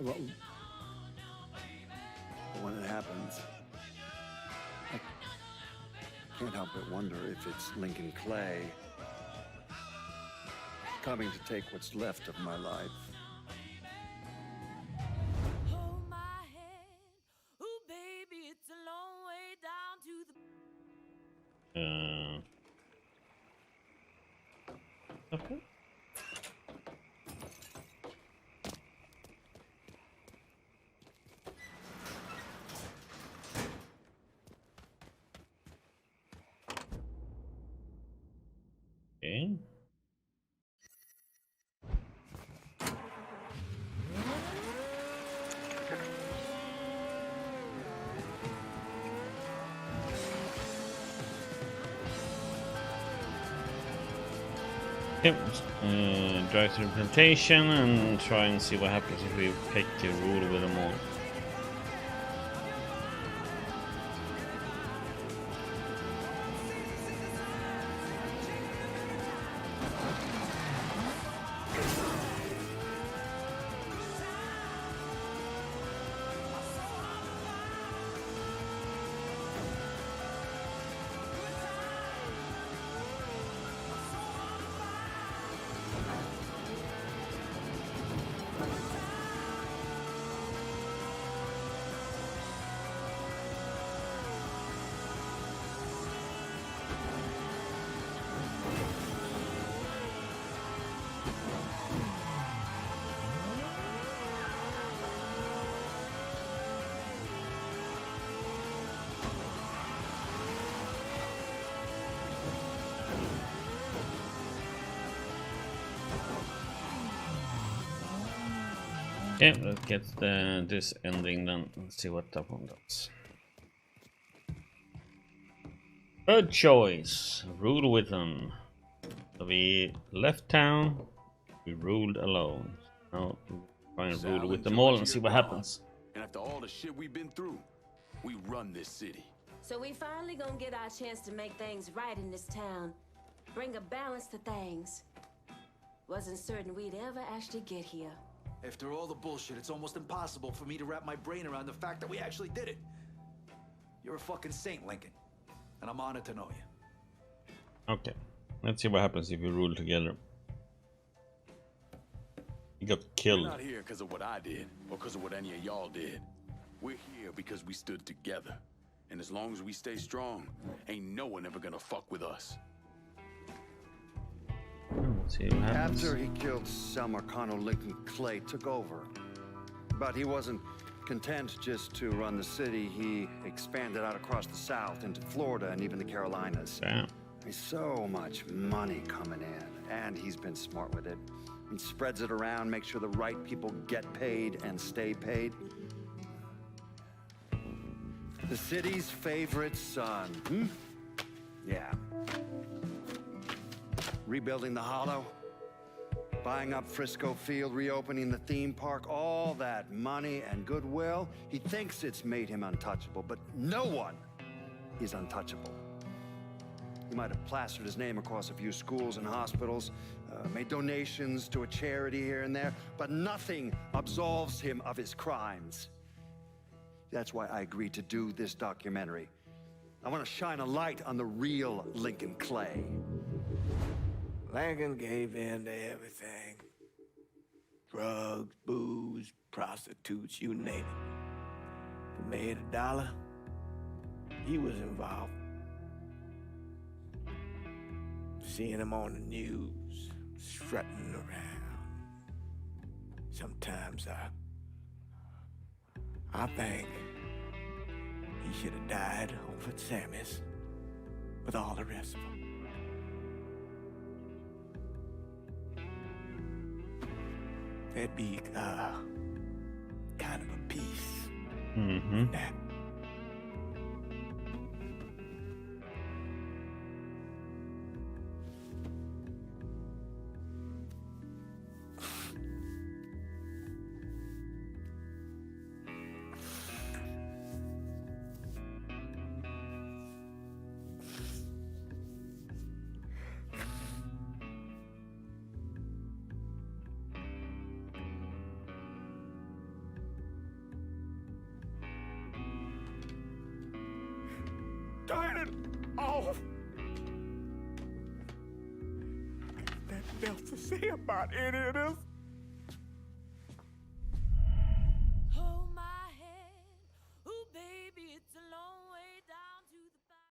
Speaker 9: Well, when it happens, I can't help but wonder if it's Lincoln Clay coming to take what's left of my life.
Speaker 1: Okay. Okay. Yep. Drive to the plantation and try and see what happens if we pick a rule with them all. Okay, let's get this ending then and see what that one does. Third choice, rule with them. So we left town, we ruled alone. Now try and rule with them all and see what happens.
Speaker 11: And after all the shit we've been through, we run this city.
Speaker 3: So we finally gonna get our chance to make things right in this town. Bring a balance to things. Wasn't certain we'd ever actually get here.
Speaker 24: After all the bullshit, it's almost impossible for me to wrap my brain around the fact that we actually did it. You're a fucking saint, Lincoln. And I'm honored to know you.
Speaker 1: Okay, let's see what happens if we rule together. You got killed.
Speaker 11: We're not here because of what I did, or because of what any of y'all did. We're here because we stood together. And as long as we stay strong, ain't no one ever gonna fuck with us.
Speaker 1: Let's see what happens.
Speaker 9: After he killed Selma, Connor, Lincoln Clay took over. But he wasn't content just to run the city. He expanded out across the South into Florida and even the Carolinas.
Speaker 1: Damn.
Speaker 9: There's so much money coming in, and he's been smart with it. He spreads it around, makes sure the right people get paid and stay paid. The city's favorite son, Yeah. Rebuilding the Hollow, buying up Frisco Field, reopening the theme park, all that money and goodwill. He thinks it's made him untouchable, but no one is untouchable. He might have plastered his name across a few schools and hospitals, made donations to a charity here and there, but nothing absolves him of his crimes. That's why I agreed to do this documentary. I want to shine a light on the real Lincoln Clay.
Speaker 6: Lincoln gave in to everything. Drugs, booze, prostitutes, you name it. If he made $1, he was involved. Seeing him on the news, strutting around. Sometimes I think he should have died over at Sammy's with all the rest of them. There'd be kind of a peace in that. Turn it off. Nothing else to say about any of this.